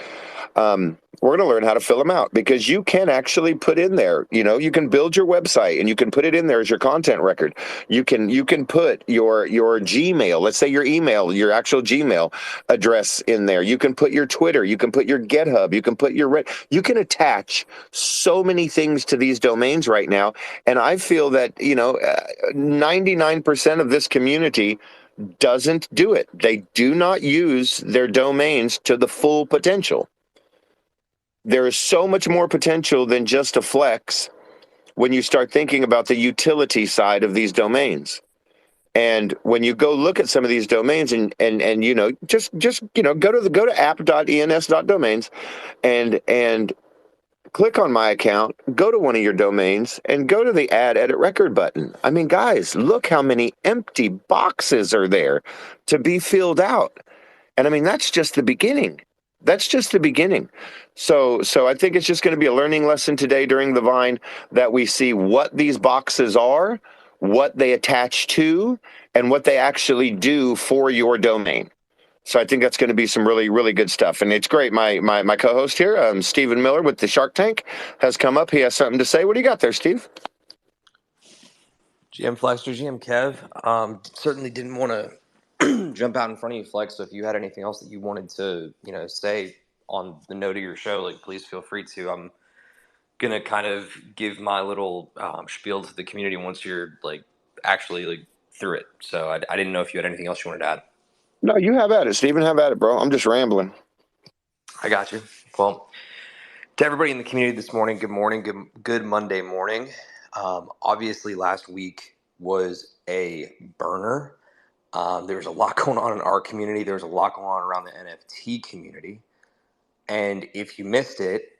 We're going to learn how to fill them out, because you can actually put in there, you can build your website and you can put it in there as your content record. You can put your Gmail, let's say your email, your actual Gmail address in there. You can put your Twitter, you can put your GitHub, you can put your you can attach so many things to these domains right now. And I feel that, 99% of this community doesn't do it. They do not use their domains to the full potential. There is so much more potential than just a flex when you start thinking about the utility side of these domains. And when you go look at some of these domains and just go to app.ens.domains and click on my account, go to one of your domains, and go to the Add Edit Record button. I mean, guys, look how many empty boxes are there to be filled out. And I mean, that's just the beginning. That's just the beginning. So I think it's just going to be a learning lesson today during the Vine that we see what these boxes are, what they attach to, and what they actually do for your domain. So I think that's going to be some really, really good stuff. And it's great. My co-host here, Stephen Miller with the Shark Tank, has come up. He has something to say. What do you got there, Steve? GM Flexter, GM Kev. Certainly didn't want to jump out in front of you, Flex. So if you had anything else that you wanted to, say on the note of your show, please feel free to. I'm gonna kind of give my little spiel to the community once you're actually through it. So I didn't know if you had anything else you wanted to add. No, you have at it, Stephen. Have at it, bro. I'm just rambling. I got you. Well, to everybody in the community this morning, good morning, good Monday morning. Obviously, last week was a burner. There was a lot going on in our community. There was a lot going on around the NFT community. And if you missed it,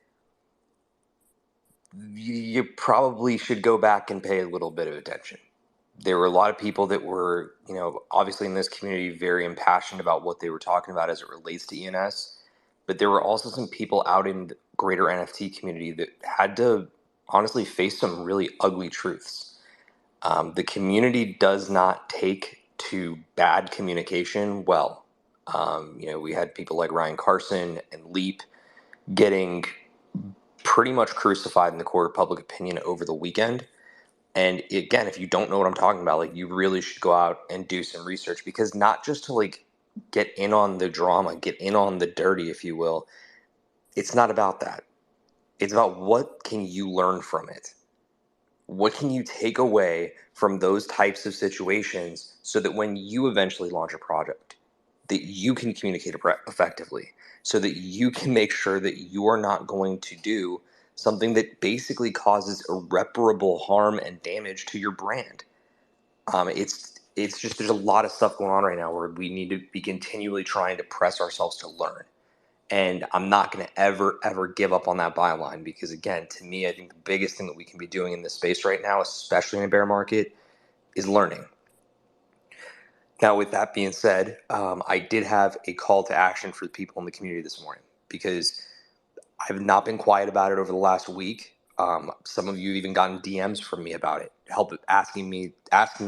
you probably should go back and pay a little bit of attention. There were a lot of people that were, obviously in this community, very impassioned about what they were talking about as it relates to ENS. But there were also some people out in the greater NFT community that had to honestly face some really ugly truths. The community does not take to bad communication well. We had people like Ryan Carson and Leap getting pretty much crucified in the court of public opinion over the weekend. And again, if you don't know what I'm talking about, you really should go out and do some research, because not just to get in on the drama, get in on the dirty, if you will. It's not about that. It's about what can you learn from it? What can you take away from those types of situations so that when you eventually launch a project, that you can communicate effectively, so that you can make sure that you are not going to do something that basically causes irreparable harm and damage to your brand. It's just, there's a lot of stuff going on right now where we need to be continually trying to press ourselves to learn. And I'm not going to ever give up on that byline, because again, to me, I think the biggest thing that we can be doing in this space right now, especially in a bear market, is learning. Now, with that being said, I did have a call to action for the people in the community this morning, because I've not been quiet about it over the last week. Some of you have even gotten DMs from me about it, asking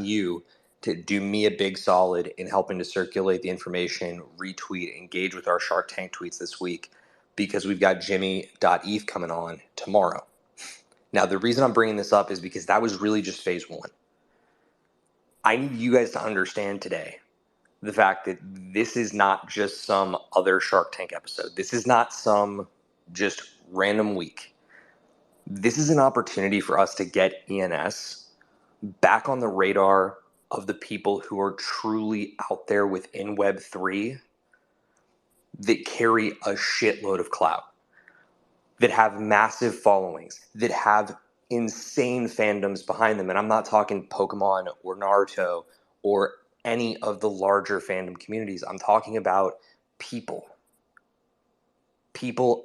you to do me a big solid in helping to circulate the information, retweet, engage with our Shark Tank tweets this week, because we've got Jimmy.eth coming on tomorrow. Now, the reason I'm bringing this up is because that was really just phase one. I need you guys to understand today the fact that this is not just some other Shark Tank episode. This is not some just random week. This is an opportunity for us to get ENS back on the radar of the people who are truly out there within Web3 that carry a shitload of clout, that have massive followings, that have insane fandoms behind them. And I'm not talking Pokemon or Naruto or any of the larger fandom communities. I'm talking about people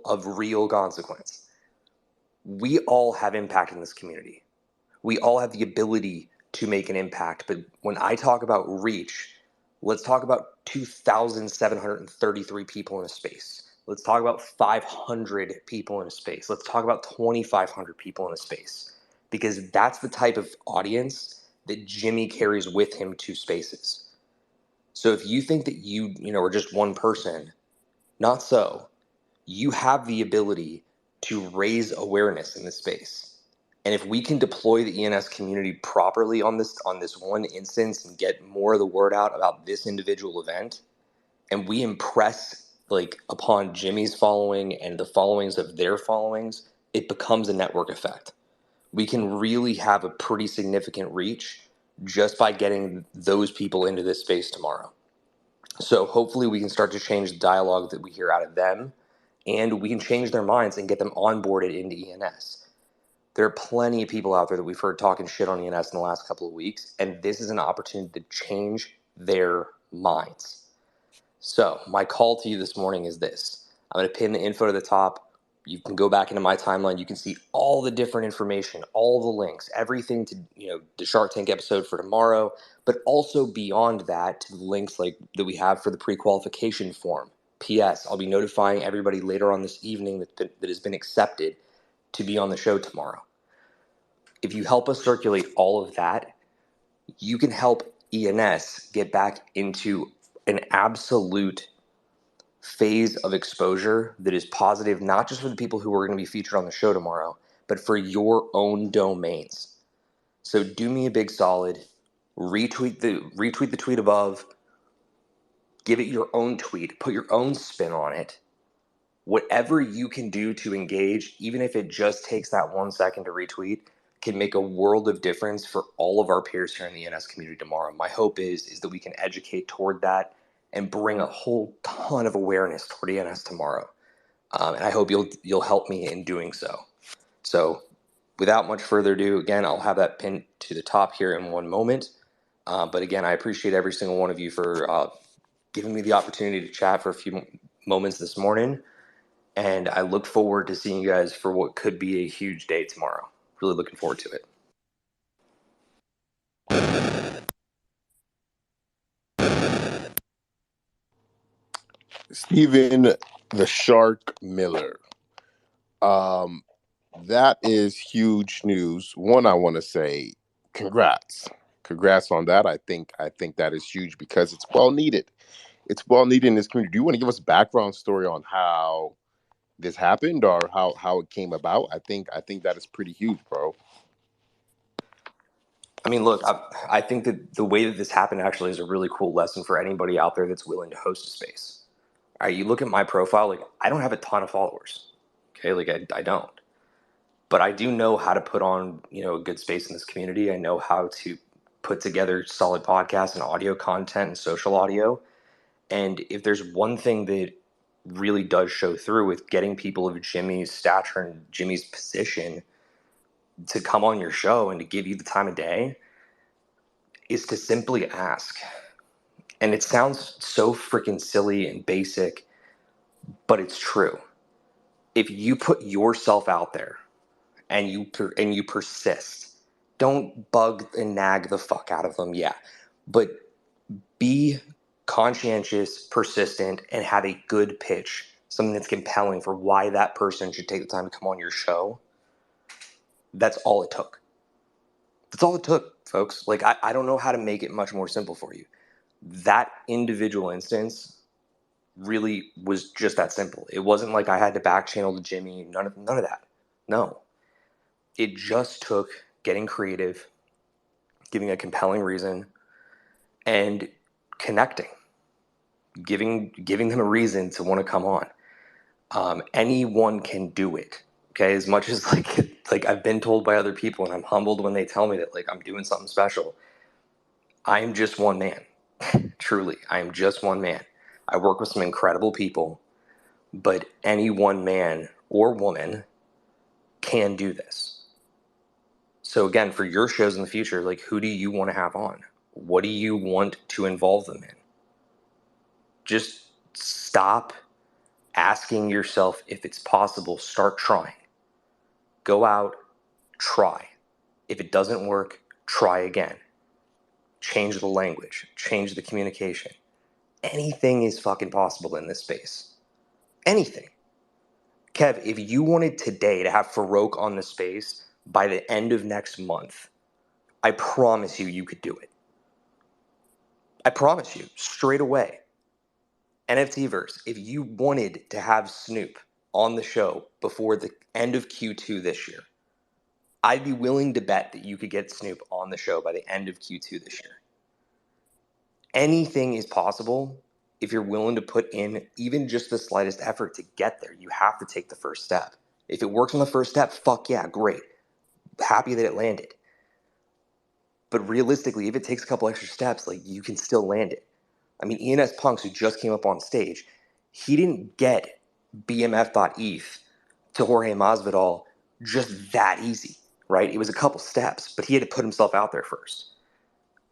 of real consequence. We all have impact in this community. We all have the ability to make an impact. But when I talk about reach, let's talk about 2,733 people in a space. Let's talk about 500 people in a space. Let's talk about 2,500 people in a space, because that's the type of audience that Jimmy carries with him to spaces. So if you think that you are just one person, not so. You have the ability to raise awareness in this space. And if we can deploy the ENS community properly on this one instance and get more of the word out about this individual event, and we impress upon Jimmy's following and the followings of their followings, it becomes a network effect. We can really have a pretty significant reach just by getting those people into this space tomorrow. So hopefully we can start to change the dialogue that we hear out of them, and we can change their minds and get them onboarded into ENS. There are plenty of people out there that we've heard talking shit on ENS in the last couple of weeks, and this is an opportunity to change their minds. So my call to you this morning is this. I'm going to pin the info to the top. You can go back into my timeline. You can see all the different information, all the links, everything to, the Shark Tank episode for tomorrow, but also beyond that to the links like that we have for the pre-qualification form. P.S. I'll be notifying everybody later on this evening that has been accepted to be on the show tomorrow. If you help us circulate all of that, you can help ENS get back into an absolute phase of exposure that is positive, not just for the people who are going to be featured on the show tomorrow, but for your own domains. So do me a big solid, retweet the tweet above, give it your own tweet, put your own spin on it. Whatever you can do to engage, even if it just takes that 1 second to retweet, can make a world of difference for all of our peers here in the ENS community tomorrow. My hope is that we can educate toward that and bring a whole ton of awareness toward ENS tomorrow. And I hope you'll help me in doing so. So without much further ado, again, I'll have that pinned to the top here in one moment. But again, I appreciate every single one of you for giving me the opportunity to chat for a few moments this morning. And I look forward to seeing you guys for what could be a huge day tomorrow. Really looking forward to it. Stephen the Shark Miller. That is huge news. One, I want to say congrats on that. I think that is huge because it's well needed. It's well needed in this community. Do you want to give us a background story on how this happened or how it came about? I think that is pretty huge, bro. I mean, look, I think that the way that this happened actually is a really cool lesson for anybody out there that's willing to host a space. All right, you look at my profile, like I don't have a ton of followers. Okay, like I don't. But I do know how to put on, a good space in this community. I know how to put together solid podcasts and audio content and social audio. And if there's one thing that really does show through with getting people of Jimmy's stature and Jimmy's position to come on your show and to give you the time of day, is to simply ask. And it sounds so freaking silly and basic, but it's true. If you put yourself out there and you persist, don't bug and nag the fuck out of them, yeah, but be conscientious, persistent, and have a good pitch, something that's compelling for why that person should take the time to come on your show. That's all it took. That's all it took, folks. Like, I don't know how to make it much more simple for you. That individual instance really was just that simple. It wasn't like I had to back channel to Jimmy, none of that. No. It just took getting creative, giving a compelling reason, and connecting, giving them a reason to want to come on. Anyone can do it. Okay, as much as like I've been told by other people, and I'm humbled when they tell me that like I'm doing something special. I am just one man. Truly, I am just one man. I work with some incredible people, but any one man or woman can do this. So again, for your shows in the future, like who do you want to have on? What do you want to involve them in? Just stop asking yourself if it's possible. Start trying. Go out, try. If it doesn't work, try again. Change the language, change the communication. Anything is fucking possible in this space. Anything. Kev, if you wanted today to have Farouk on the space by the end of next month, I promise you could do it. I promise you, straight away. NFTverse, if you wanted to have Snoop on the show before the end of Q2 this year, I'd be willing to bet that you could get Snoop on the show by the end of Q2 this year. Anything is possible if you're willing to put in even just the slightest effort to get there. You have to take the first step. If it works on the first step, fuck yeah, great. Happy that it landed. But realistically, if it takes a couple extra steps, like you can still land it. I mean, ENS Punks, who just came up on stage, he didn't get BMF.eth to Jorge Masvidal just that easy, right? It was a couple steps, but he had to put himself out there first.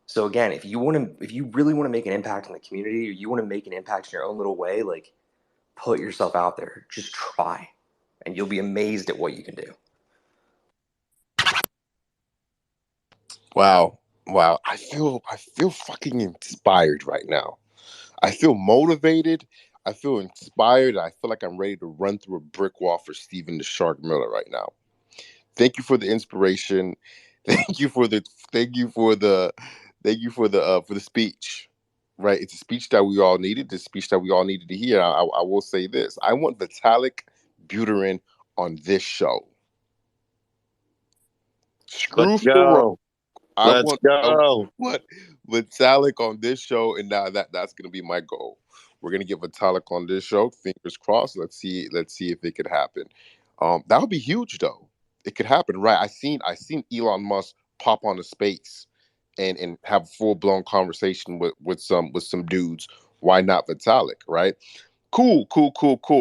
So again, if you really want to make an impact in the community, or you want to make an impact in your own little way, like put yourself out there. Just try. and you'll be amazed at what you can do. Wow. I feel fucking inspired right now. I feel motivated. I feel inspired. I feel like I'm ready to run through a brick wall for Stephen the Shark Miller right now. Thank you for the inspiration. Thank you for the for the speech. Right, it's a speech that we all needed. The speech that we all needed to hear. I will say this: I want Vitalik Buterin on this show. Let's Screw Farouk. go. I Let's want go. Vitalik on this show, and now that's gonna be my goal. We're gonna get Vitalik on this show. Fingers crossed. Let's see if it could happen. That would be huge, though. It could happen, right? I seen Elon Musk pop on a space and have a full blown conversation with some dudes. Why not Vitalik, right? Cool.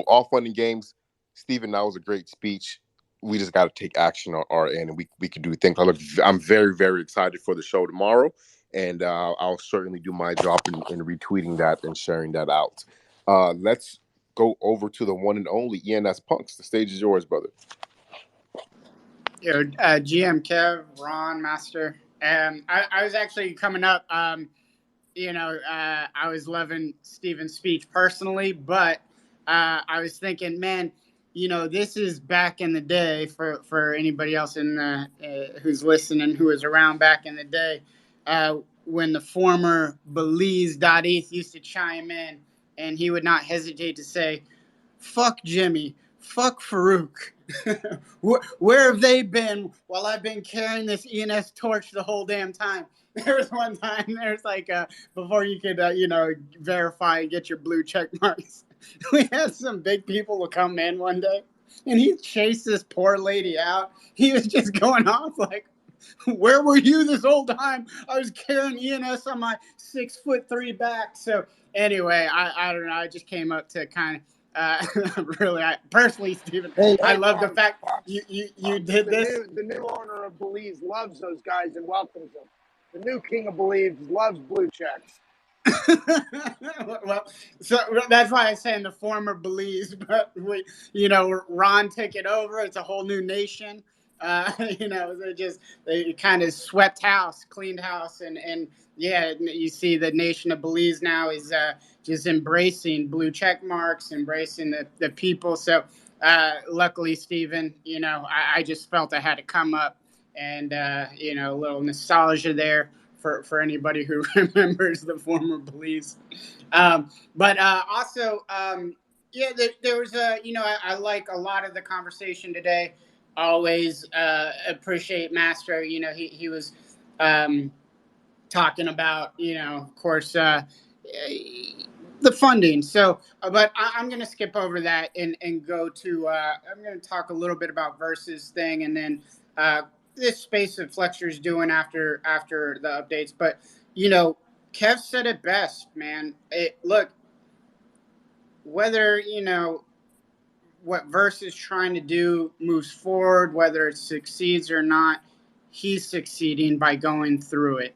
All fun and games. Stephen, that was a great speech. We just got to take action on our end, and we can do things. I'm very, very excited for the show tomorrow, and I'll certainly do my job in retweeting that and sharing that out. Let's go over to the one and only ENS Punks. The stage is yours, brother. GM Kev, Ron, Master. I was actually coming up. I was loving Steven's speech personally, but I was thinking, man, this is back in the day for anybody else who's listening, who was around back in the day, when the former Belize.eth used to chime in, and he would not hesitate to say, "Fuck Jimmy, fuck Farouk." Where have they been while I've been carrying this ENS torch the whole damn time? There was one time, before you could, verify and get your blue check marks, we had some big people who come in one day, and he chased this poor lady out. He was just going off like, "Where were you this whole time? I was carrying ENS on my 6'3" back." So anyway, I don't know. I just came up to kind of. Personally, Stephen, I love the fact you did this. The new owner of Belize loves those guys and welcomes them. The new king of Belize loves blue checks. Well, so that's why I say in the former Belize, but Ron took it over. It's a whole new nation. They kind of swept house, cleaned house, and yeah, you see the nation of Belize now is just embracing blue check marks, embracing the people. So luckily, Stephen, I just felt I had to come up and a little nostalgia there for anybody who remembers the former Belize. But also, there was I like a lot of the conversation today. Always appreciate Master. He was talking about, of course, the funding. So, but I'm going to skip over that and go to, I'm going to talk a little bit about Versus thing, and then this space that Flexer's doing after the updates. But, Kev said it best, man. Look, whether, what Versus trying to do moves forward, whether it succeeds or not, he's succeeding by going through it.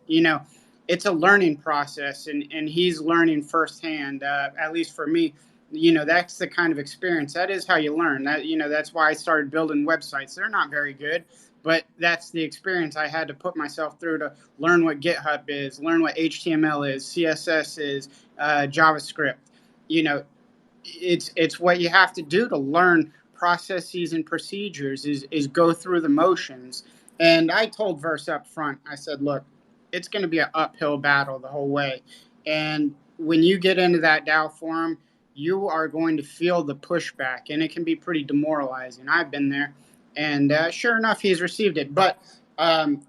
It's a learning process, and he's learning firsthand. At least for me, that's the kind of experience. That is how you learn. That's why I started building websites. They're not very good, but that's the experience I had to put myself through to learn what GitHub is, learn what HTML is, CSS is, JavaScript. It's what you have to do to learn processes and procedures is go through the motions. And I told Verse up front, I said, look, it's going to be an uphill battle the whole way. And when you get into that DAO forum, you are going to feel the pushback, and it can be pretty demoralizing. I've been there, and sure enough, he's received it. But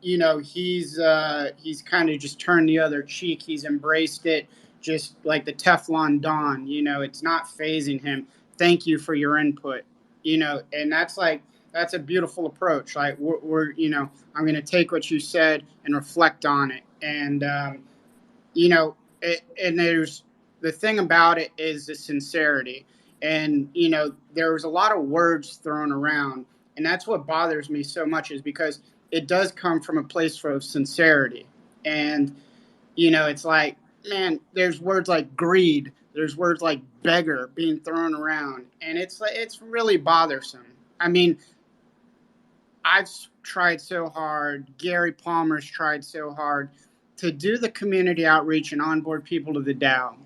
he's kind of just turned the other cheek. He's embraced it, just like the Teflon Don. It's not phasing him. Thank you for your input. And that's a beautiful approach. Like we're I'm going to take what you said and reflect on it. And and there's the thing about it is the sincerity. And there was a lot of words thrown around, and that's what bothers me so much, is because it does come from a place of sincerity. And it's like, man, there's words like greed, there's words like beggar being thrown around, and it's really bothersome. I mean, I've tried so hard. Gary Palmer's tried so hard to do the community outreach and onboard people to the DAO.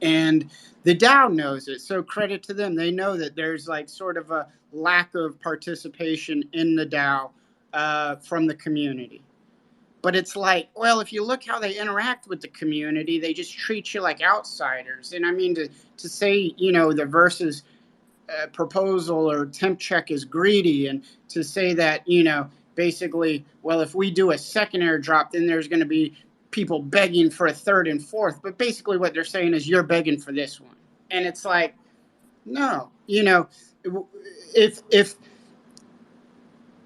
And the DAO knows it. So credit to them. They know that there's like sort of a lack of participation in the DAO from the community. But it's like, well, if you look how they interact with the community, they just treat you like outsiders. And I mean, to say, you know, the Versus proposal or temp check is greedy, and to say that, you know, basically, well, if we do a second airdrop, then there's going to be people begging for a third and fourth. But basically what they're saying is you're begging for this one. And it's like, no, you know, if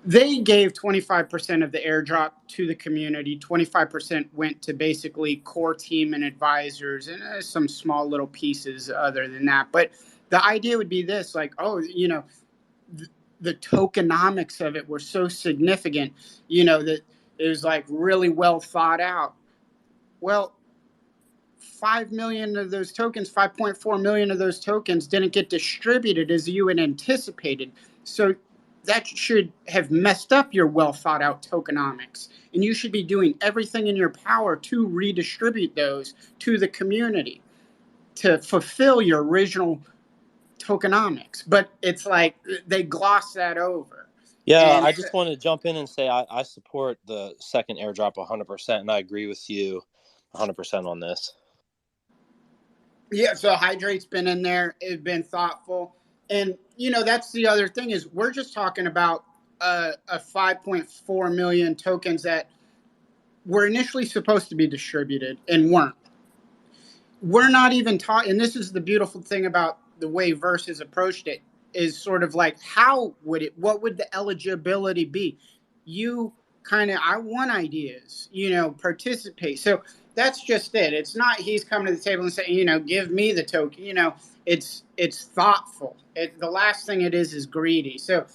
they gave 25% of the airdrop to the community, 25% went to basically core team and advisors, and some small little pieces other than that. But the idea would be this, like, oh, you know, the tokenomics of it were so significant, you know, that it was like really well thought out. Well, 5 million of those tokens, 5.4 million of those tokens didn't get distributed as you had anticipated. So that should have messed up your well thought out tokenomics. And you should be doing everything in your power to redistribute those to the community to fulfill your original tokenomics. But it's like they gloss that over. Yeah, And I just want to jump in and say I support the second airdrop 100%, and I agree with you 100% on this. Yeah, so Hydrate's been in there, it's been thoughtful. And, you know, that's the other thing is we're just talking about a 5.4 million tokens that were initially supposed to be distributed and weren't. We're not even talking, and this is the beautiful thing about the way Versus approached it, is sort of like, what would the eligibility be? You kind of, I want ideas, you know, participate. So that's just it. It's not he's coming to the table and saying, you know, give me the token. You know, it's thoughtful. The last thing it is greedy. So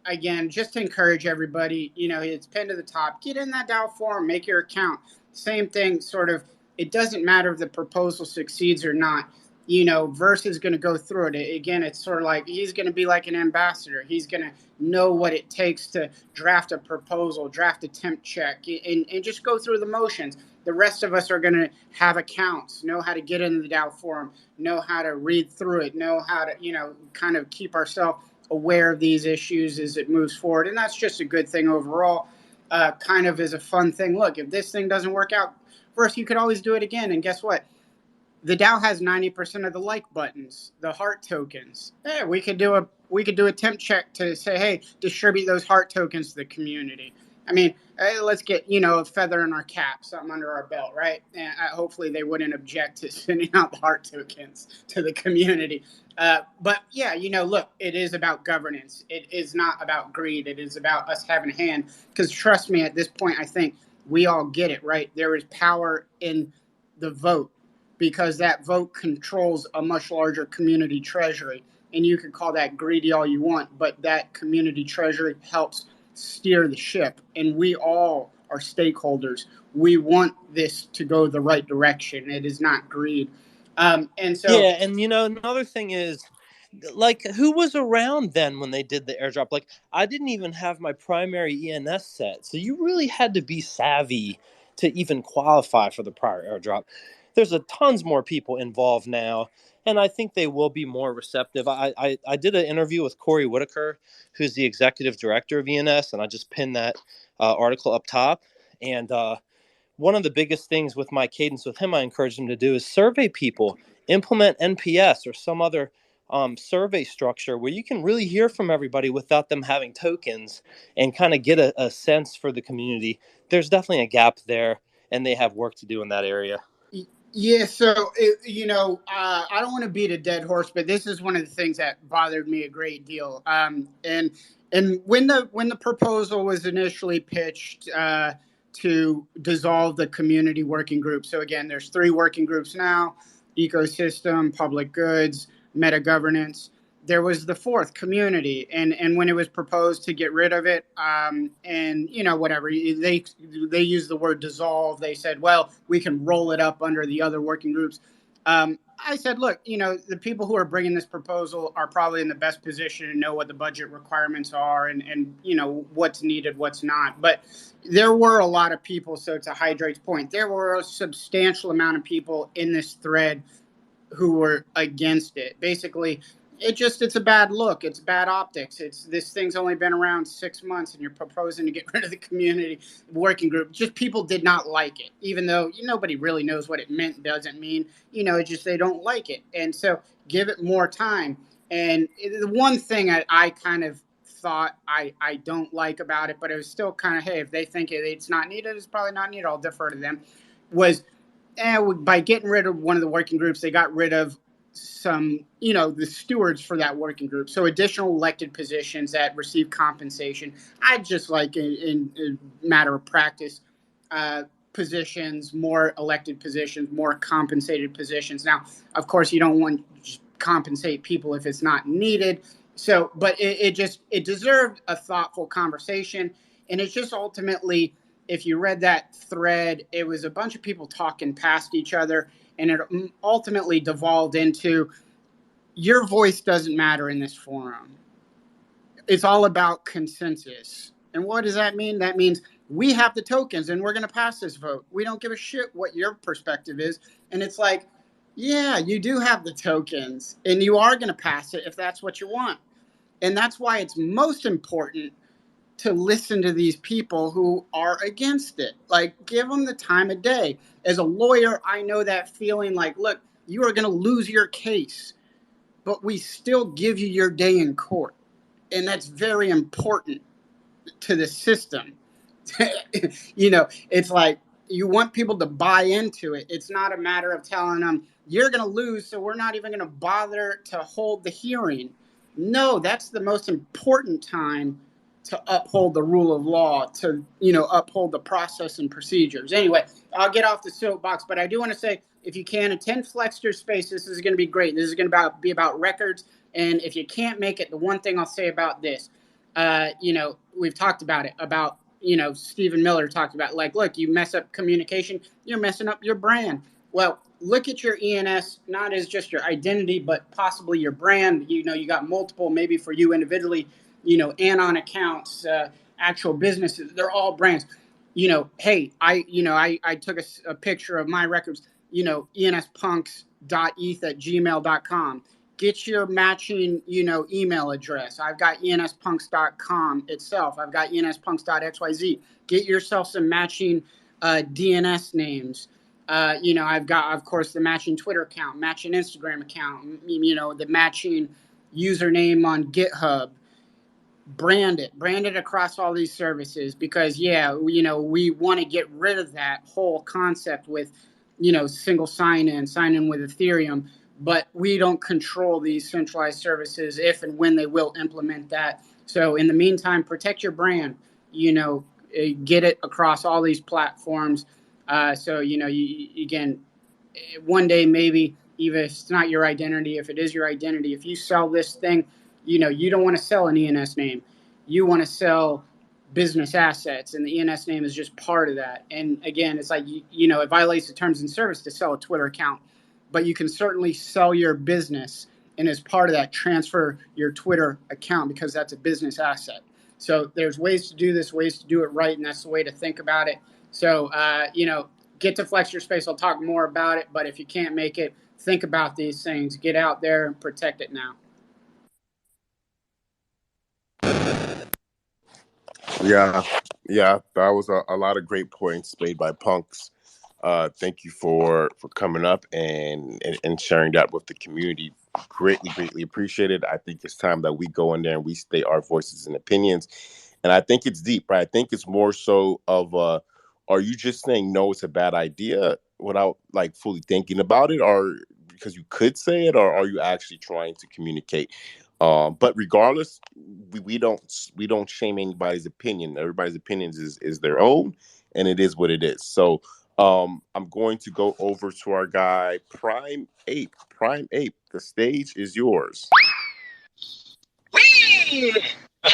again, just to encourage everybody, you know, it's pinned to the top. Get in that DAO forum, make your account. Same thing, sort of. It doesn't matter if the proposal succeeds or not. You know, Versus is going to go through it. Again, it's sort of like he's going to be like an ambassador. He's going to know what it takes to draft a proposal, draft a temp check, and just go through the motions. The rest of us are going to have accounts, know how to get into the DAO forum, know how to read through it, know how to, you know, kind of keep ourselves aware of these issues as it moves forward. And that's just a good thing overall, kind of as a fun thing. Look, if this thing doesn't work out, first, you could always do it again. And guess what? The DAO has 90% of the like buttons, the heart tokens. Yeah, we could do a temp check to say, hey, distribute those heart tokens to the community. I mean, let's get, you know, a feather in our cap, something under our belt, right? And hopefully they wouldn't object to sending out the heart tokens to the community. But yeah, you know, look, it is about governance. It is not about greed. It is about us having a hand. Because trust me, at this point, I think we all get it, right? There is power in the vote, because that vote controls a much larger community treasury. And you can call that greedy all you want, but that community treasury helps steer the ship. And we all are stakeholders. We want this to go the right direction. It is not greed. And so, yeah, and you know, another thing is, like, who was around then when they did the airdrop? Like, I didn't even have my primary ENS set, so you really had to be savvy to even qualify for the prior airdrop. There's a tons more people involved now, and I think they will be more receptive. I did an interview with Corey Whitaker, who's the executive director of ENS, and I just pinned that article up top. And one of the biggest things with my cadence with him, I encouraged him to do is survey people, implement NPS or some other survey structure where you can really hear from everybody without them having tokens and kind of get a sense for the community. There's definitely a gap there, and they have work to do in that area. yeah, so, you know, I don't want to beat a dead horse, but this is one of the things that bothered me a great deal. And when the proposal was initially pitched to dissolve the community working group, so again, there's 3 working groups now: ecosystem, public goods, meta governance. There was the 4th, community, and when it was proposed to get rid of it, and you know, whatever, they used the word dissolve. They said, well, we can roll it up under the other working groups. I said, look, the people who are bringing this proposal are probably in the best position to know what the budget requirements are and what's needed, what's not. But there were a lot of people. So to Hydrate's point, there were a substantial amount of people in this thread who were against it. Basically, it's a bad look. It's bad optics. This thing's only been around 6 months and you're proposing to get rid of the community working group. Just people did not like it, even though nobody really knows what it meant, doesn't mean, it's just they don't like it. And so give it more time. And the one thing I kind of thought I don't like about it, but it was still kind of, hey, if they think it's not needed, it's probably not needed. I'll defer to them. Was by getting rid of one of the working groups, they got rid of some, the stewards for that working group. So additional elected positions that receive compensation. I'd just like in a matter of practice, positions, more elected positions, more compensated positions. Now, of course, you don't want to compensate people if it's not needed. So, but it deserved a thoughtful conversation. And it's just ultimately, if you read that thread, it was a bunch of people talking past each other, and it ultimately devolved into your voice doesn't matter in this forum. It's all about consensus. And what does that mean? That means we have the tokens and we're going to pass this vote. We don't give a shit what your perspective is. And it's like, yeah, you do have the tokens and you are going to pass it if that's what you want. And that's why it's most important to listen to these people who are against it. Like, give them the time of day. As a lawyer, I know that feeling like, look, you are going to lose your case, but we still give you your day in court. And that's very important to the system. It's like you want people to buy into it. It's not a matter of telling them you're going to lose, so we're not even going to bother to hold the hearing. No, that's the most important time to uphold the rule of law, to uphold the process and procedures. Anyway, I'll get off the soapbox, but I do want to say, if you can attend Flexter Space, this is going to be great. This is going to be about records, and if you can't make it, the one thing I'll say about this, we've talked about it, about Stephen Miller talked about, like, look, you mess up communication, you're messing up your brand. Well, look at your ENS not as just your identity, but possibly your brand. You got multiple, maybe for you individually, anon accounts, actual businesses. They're all brands. Hey, I took a picture of my records. ENS.punks.eth at gmail.com. Get your matching, email address. I've got ENSpunks.com itself. I've got ENSpunks.xyz. Get yourself some matching DNS names. I've got, of course, the matching Twitter account, matching Instagram account, the matching username on GitHub. Brand it across all these services, because we want to get rid of that whole concept with single sign in with Ethereum, but we don't control these centralized services if and when they will implement that. So in the meantime, protect your brand, get it across all these platforms. So again, one day, maybe even if it's not your identity, if it is your identity, if you sell this thing, you don't want to sell an ENS name. You want to sell business assets, and the ENS name is just part of that. And again, it's like, it violates the terms and service to sell a Twitter account, but you can certainly sell your business, and as part of that, transfer your Twitter account, because that's a business asset. So there's ways to do this, ways to do it right, and that's the way to think about it. So, get to Flex Your Space. I'll talk more about it, but if you can't make it, think about these things. Get out there and protect it now. Yeah, that was a lot of great points made by Punks. Thank you for coming up and sharing that with the community. Greatly appreciated. I think it's time that we go in there and we state our voices and opinions. And I think it's deep, right? I think it's more so of are you just saying no, it's a bad idea without like fully thinking about it, or because you could say it, or are you actually trying to communicate? But regardless, we don't shame anybody's opinion. Everybody's opinions is their own, and it is what it is. So I'm going to go over to our guy Prime Ape. Prime Ape, the stage is yours. Whee!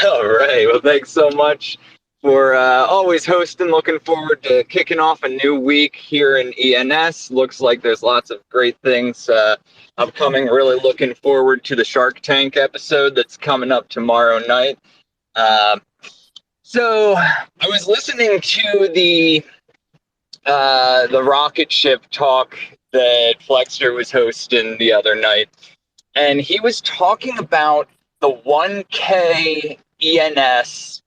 All right. Well, thanks so much. for always hosting. Looking forward to kicking off a new week here in ENS. Looks like there's lots of great things upcoming. Really looking forward to the Shark Tank episode that's coming up tomorrow night. So I was listening to the rocket ship talk that Flexter was hosting the other night, and he was talking about the 1K ENS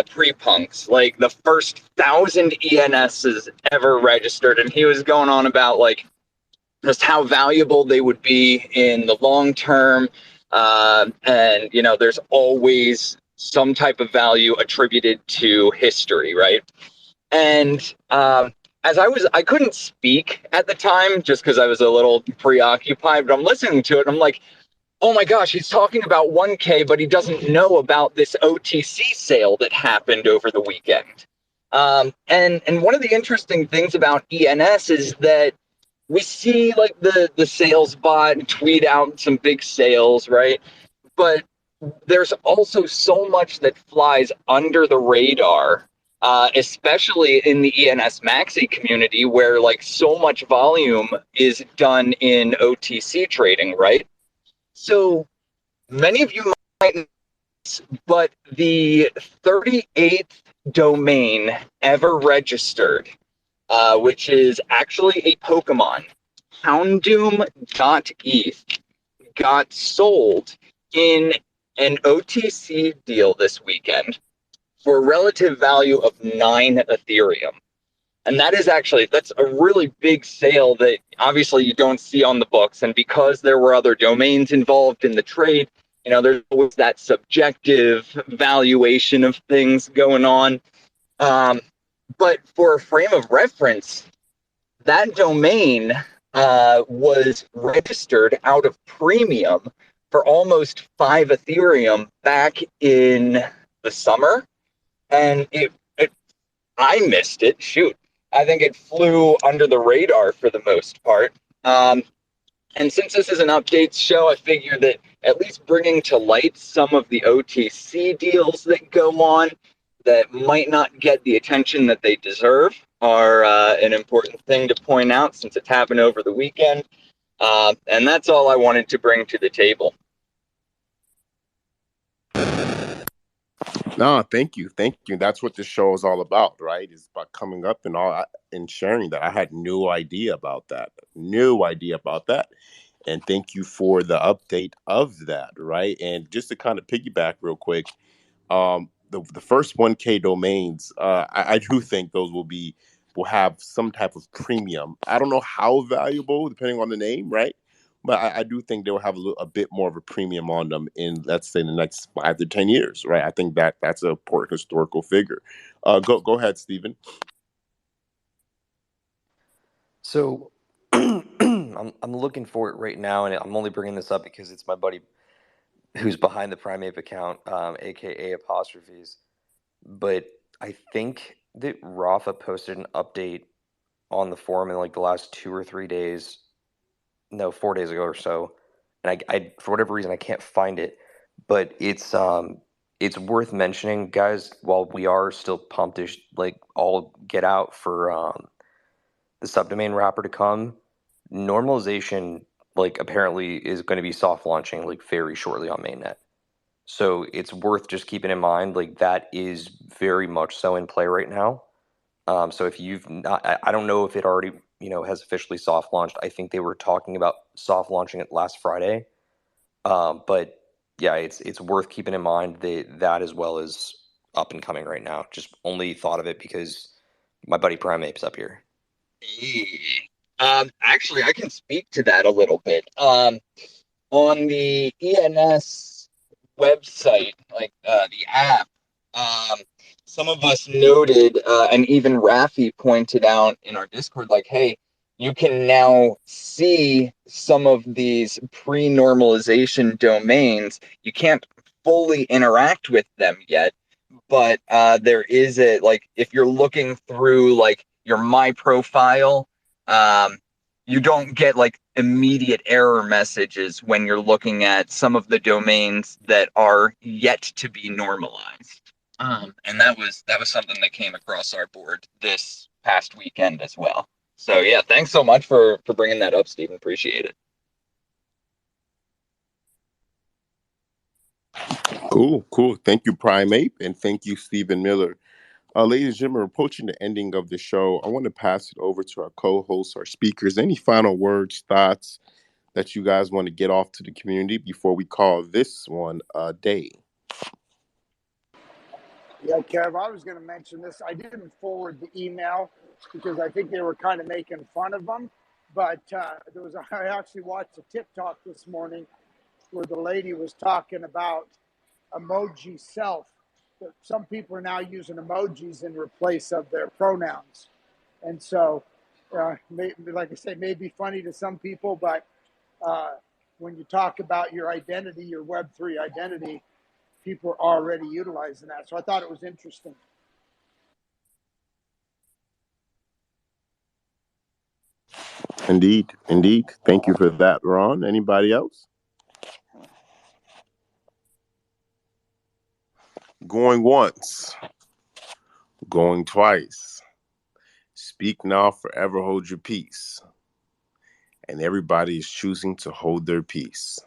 pre-punks, like the first 1,000 ENSs ever registered, and he was going on about like just how valuable they would be in the long term, and you know, there's always some type of value attributed to history, right? And as I couldn't speak at the time just because I was a little preoccupied, but I'm listening to it and I'm like, oh my gosh, he's talking about 1K, but he doesn't know about this OTC sale that happened over the weekend. And one of the interesting things about ENS is that we see like the sales bot tweet out some big sales, right? But there's also so much that flies under the radar, especially in the ENS Maxi community, where like so much volume is done in OTC trading, right? So many of you might know this, but the 38th domain ever registered, which is actually a Pokemon, Houndoom.eth, got sold in an OTC deal this weekend for a relative value of 9 Ethereum. And that's a really big sale that obviously you don't see on the books. And because there were other domains involved in the trade, you know, there's always that subjective valuation of things going on. But for a frame of reference, that domain was registered out of premium for almost 5 Ethereum back in the summer. And I missed it. Shoot. I think it flew under the radar for the most part. And since this is an updates show, I figured that at least bringing to light some of the OTC deals that go on that might not get the attention that they deserve are an important thing to point out since it's happened over the weekend. And that's all I wanted to bring to the table. No, thank you, thank you. That's what this show is all about, right? It's about coming up and sharing that. I had no idea about that. And thank you for the update of that, right? And just to kind of piggyback real quick, the first 1K domains, I do think those will have some type of premium. I don't know how valuable, depending on the name, right? But I do think they will have a bit more of a premium on them in, let's say, the next 5 to 10 years, right? I think that's an important historical figure. Go ahead, Stephen. So I'm looking for it right now, and I'm only bringing this up because it's my buddy who's behind the Primate account, aka Apostrophes. But I think that Rafa posted an update on the forum in like the last 2 or 3 days. No, 4 days ago or so. And I for whatever reason I can't find it. But it's worth mentioning, guys, while we are still pumped to like all get out for the subdomain wrapper to come, normalization like apparently is going to be soft launching like very shortly on mainnet. So it's worth just keeping in mind like that is very much so in play right now. So if you've not, I don't know if it already has officially soft launched. I think they were talking about soft launching it last Friday. But yeah, it's worth keeping in mind that as well is up and coming right now. Just only thought of it because my buddy Primate's up here. Actually, I can speak to that a little bit. On the ENS website, like the app, some of us noted, and even Rafi pointed out in our Discord, like, hey, you can now see some of these pre-normalization domains. You can't fully interact with them yet, but there is if you're looking through like your My Profile, you don't get like immediate error messages when you're looking at some of the domains that are yet to be normalized. And that was something that came across our board this past weekend as well. So yeah, thanks so much for bringing that up, Stephen. Appreciate it. Cool. Thank you, Primate, and thank you, Stephen Miller. Ladies and gentlemen, we're approaching the ending of the show. I want to pass it over to our co-hosts, our speakers. Any final words, thoughts that you guys want to get off to the community before we call this one a day? Yeah, Kev, I was going to mention this. I didn't forward the email because I think they were kind of making fun of them. But I actually watched a TikTok this morning where the lady was talking about emoji self. Some people are now using emojis in replace of their pronouns. And so, like I say, may be funny to some people, but when you talk about your identity, your Web3 identity, people are already utilizing that. So I thought it was interesting. Indeed. Thank you for that, Ron. Anybody else? Going once, going twice. Speak now, forever hold your peace. And everybody is choosing to hold their peace.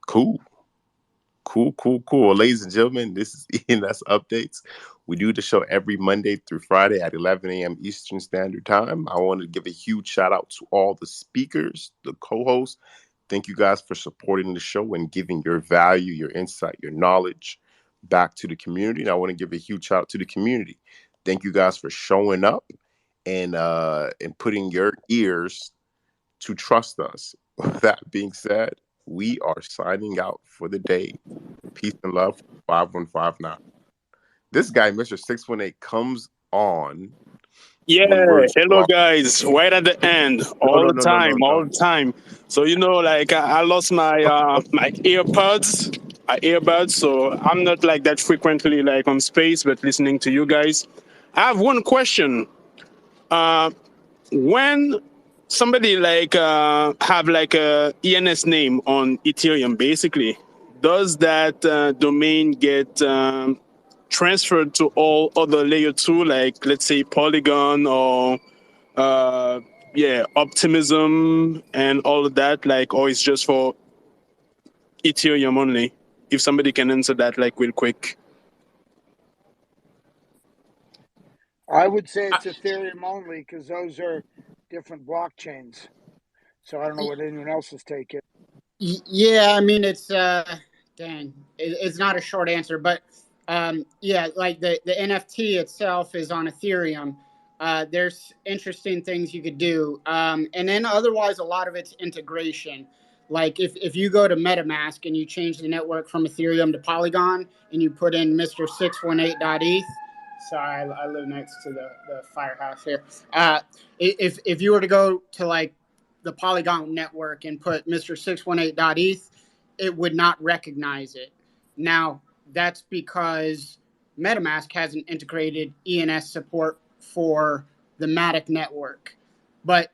Cool. Ladies and gentlemen, this is ENS Updates. We do the show every Monday through Friday at 11 a.m. Eastern Standard Time. I want to give a huge shout out to all the speakers, the co-hosts. Thank you guys for supporting the show and giving your value, your insight, your knowledge back to the community. And I want to give a huge shout out to the community. Thank you guys for showing up and putting your ears to trust us. With that being said, we are signing out for the day. Peace and love, 5159. This guy, Mr. 618, comes on Yeah, when we're hello guys. Right at the end, all the time, no. all the time. So like I lost my my earbuds, so I'm not like that frequently like on space, but listening to you guys. I have one question. When somebody like have like a ENS name on Ethereum, basically, does that domain get transferred to all other layer 2, like let's say Polygon or optimism and all of that, like, or it's just for Ethereum only? If somebody can answer that like real quick. I would say it's Ethereum only because those are different blockchains. So I don't know what anyone else's take is. Yeah, I mean it's it's not a short answer, but like the NFT itself is on Ethereum. There's interesting things you could do, and then otherwise a lot of it's integration. Like if you go to MetaMask and you change the network from Ethereum to Polygon and you put in Mr. 618.eth. Sorry, I live next to the firehouse here. If you were to go to like the Polygon network and put Mr. 618.eth, it would not recognize it. Now, that's because MetaMask hasn't integrated ENS support for the Matic network. But,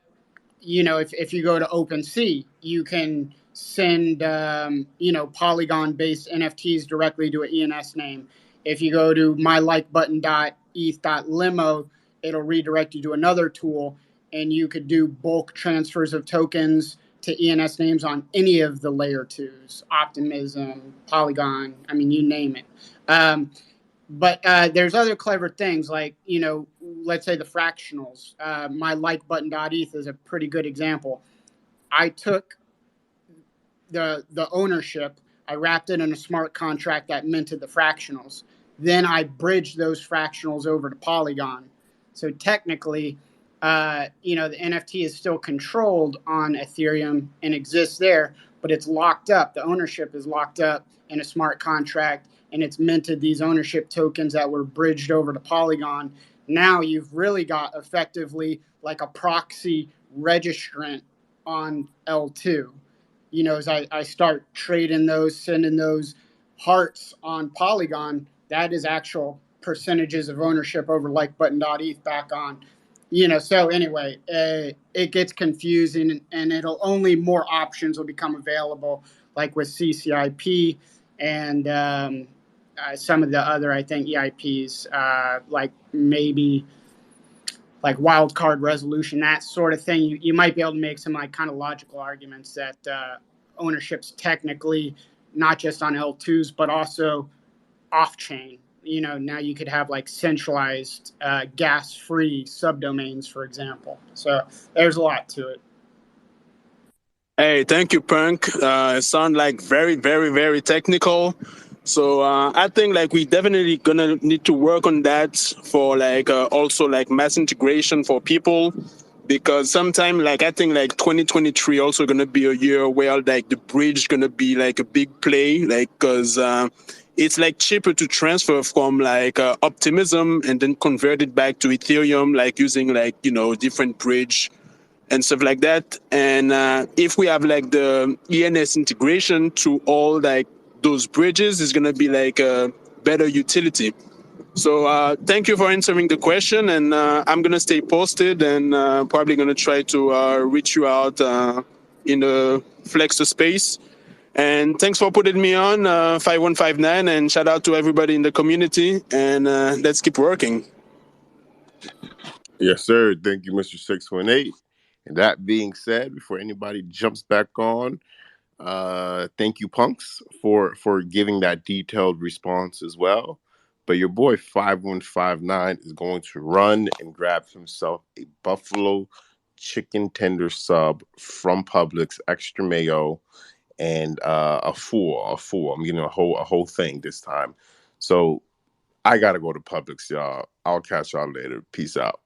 if you go to OpenSea, you can send, Polygon-based NFTs directly to an ENS name. If you go to mylikebutton.eth.limo, it'll redirect you to another tool, and you could do bulk transfers of tokens to ENS names on any of the layer 2s, Optimism, Polygon, I mean, you name it. But there's other clever things like, let's say the fractionals. mylikebutton.eth is a pretty good example. I took the ownership, I wrapped it in a smart contract that minted the fractionals. Then I bridged those fractionals over to Polygon. So technically, the NFT is still controlled on Ethereum and exists there, but it's locked up. The ownership is locked up in a smart contract, and it's minted these ownership tokens that were bridged over to Polygon. Now you've really got effectively like a proxy registrant on L2. As I start trading those, sending those hearts on Polygon, that is actual percentages of ownership over likebutton.eth back on. So anyway, it gets confusing, and it'll only more options will become available, like with CCIP and some of the other, I think, EIPs, like maybe like wildcard resolution, that sort of thing, you might be able to make some like kind of logical arguments that ownership's technically not just on L2s, but also off chain. Now you could have like centralized gas-free subdomains, for example. So there's a lot to it. Hey, thank you, Punk. It sounds like very, very, very technical. So I think like we definitely gonna need to work on that for like also like mass integration for people, because sometime like I think like 2023 also gonna be a year where like the bridge gonna be like a big play, like because it's like cheaper to transfer from like Optimism and then convert it back to Ethereum, like using like different bridge and stuff like that. And if we have like the ENS integration to all like those bridges, is gonna be like a better utility. So thank you for answering the question, and I'm gonna stay posted and probably gonna try to reach you out in the Flexer space. And thanks for putting me on 5159, and shout out to everybody in the community, and let's keep working. Yes, sir. Thank you, Mr. 618. And that being said, before anybody jumps back on, thank you, Punks, for giving that detailed response as well. But your boy 5159 is going to run and grab himself a buffalo chicken tender sub from Publix, extra mayo, and a full. I'm getting a whole thing this time. So I gotta go to Publix, y'all. I'll catch y'all later. Peace out.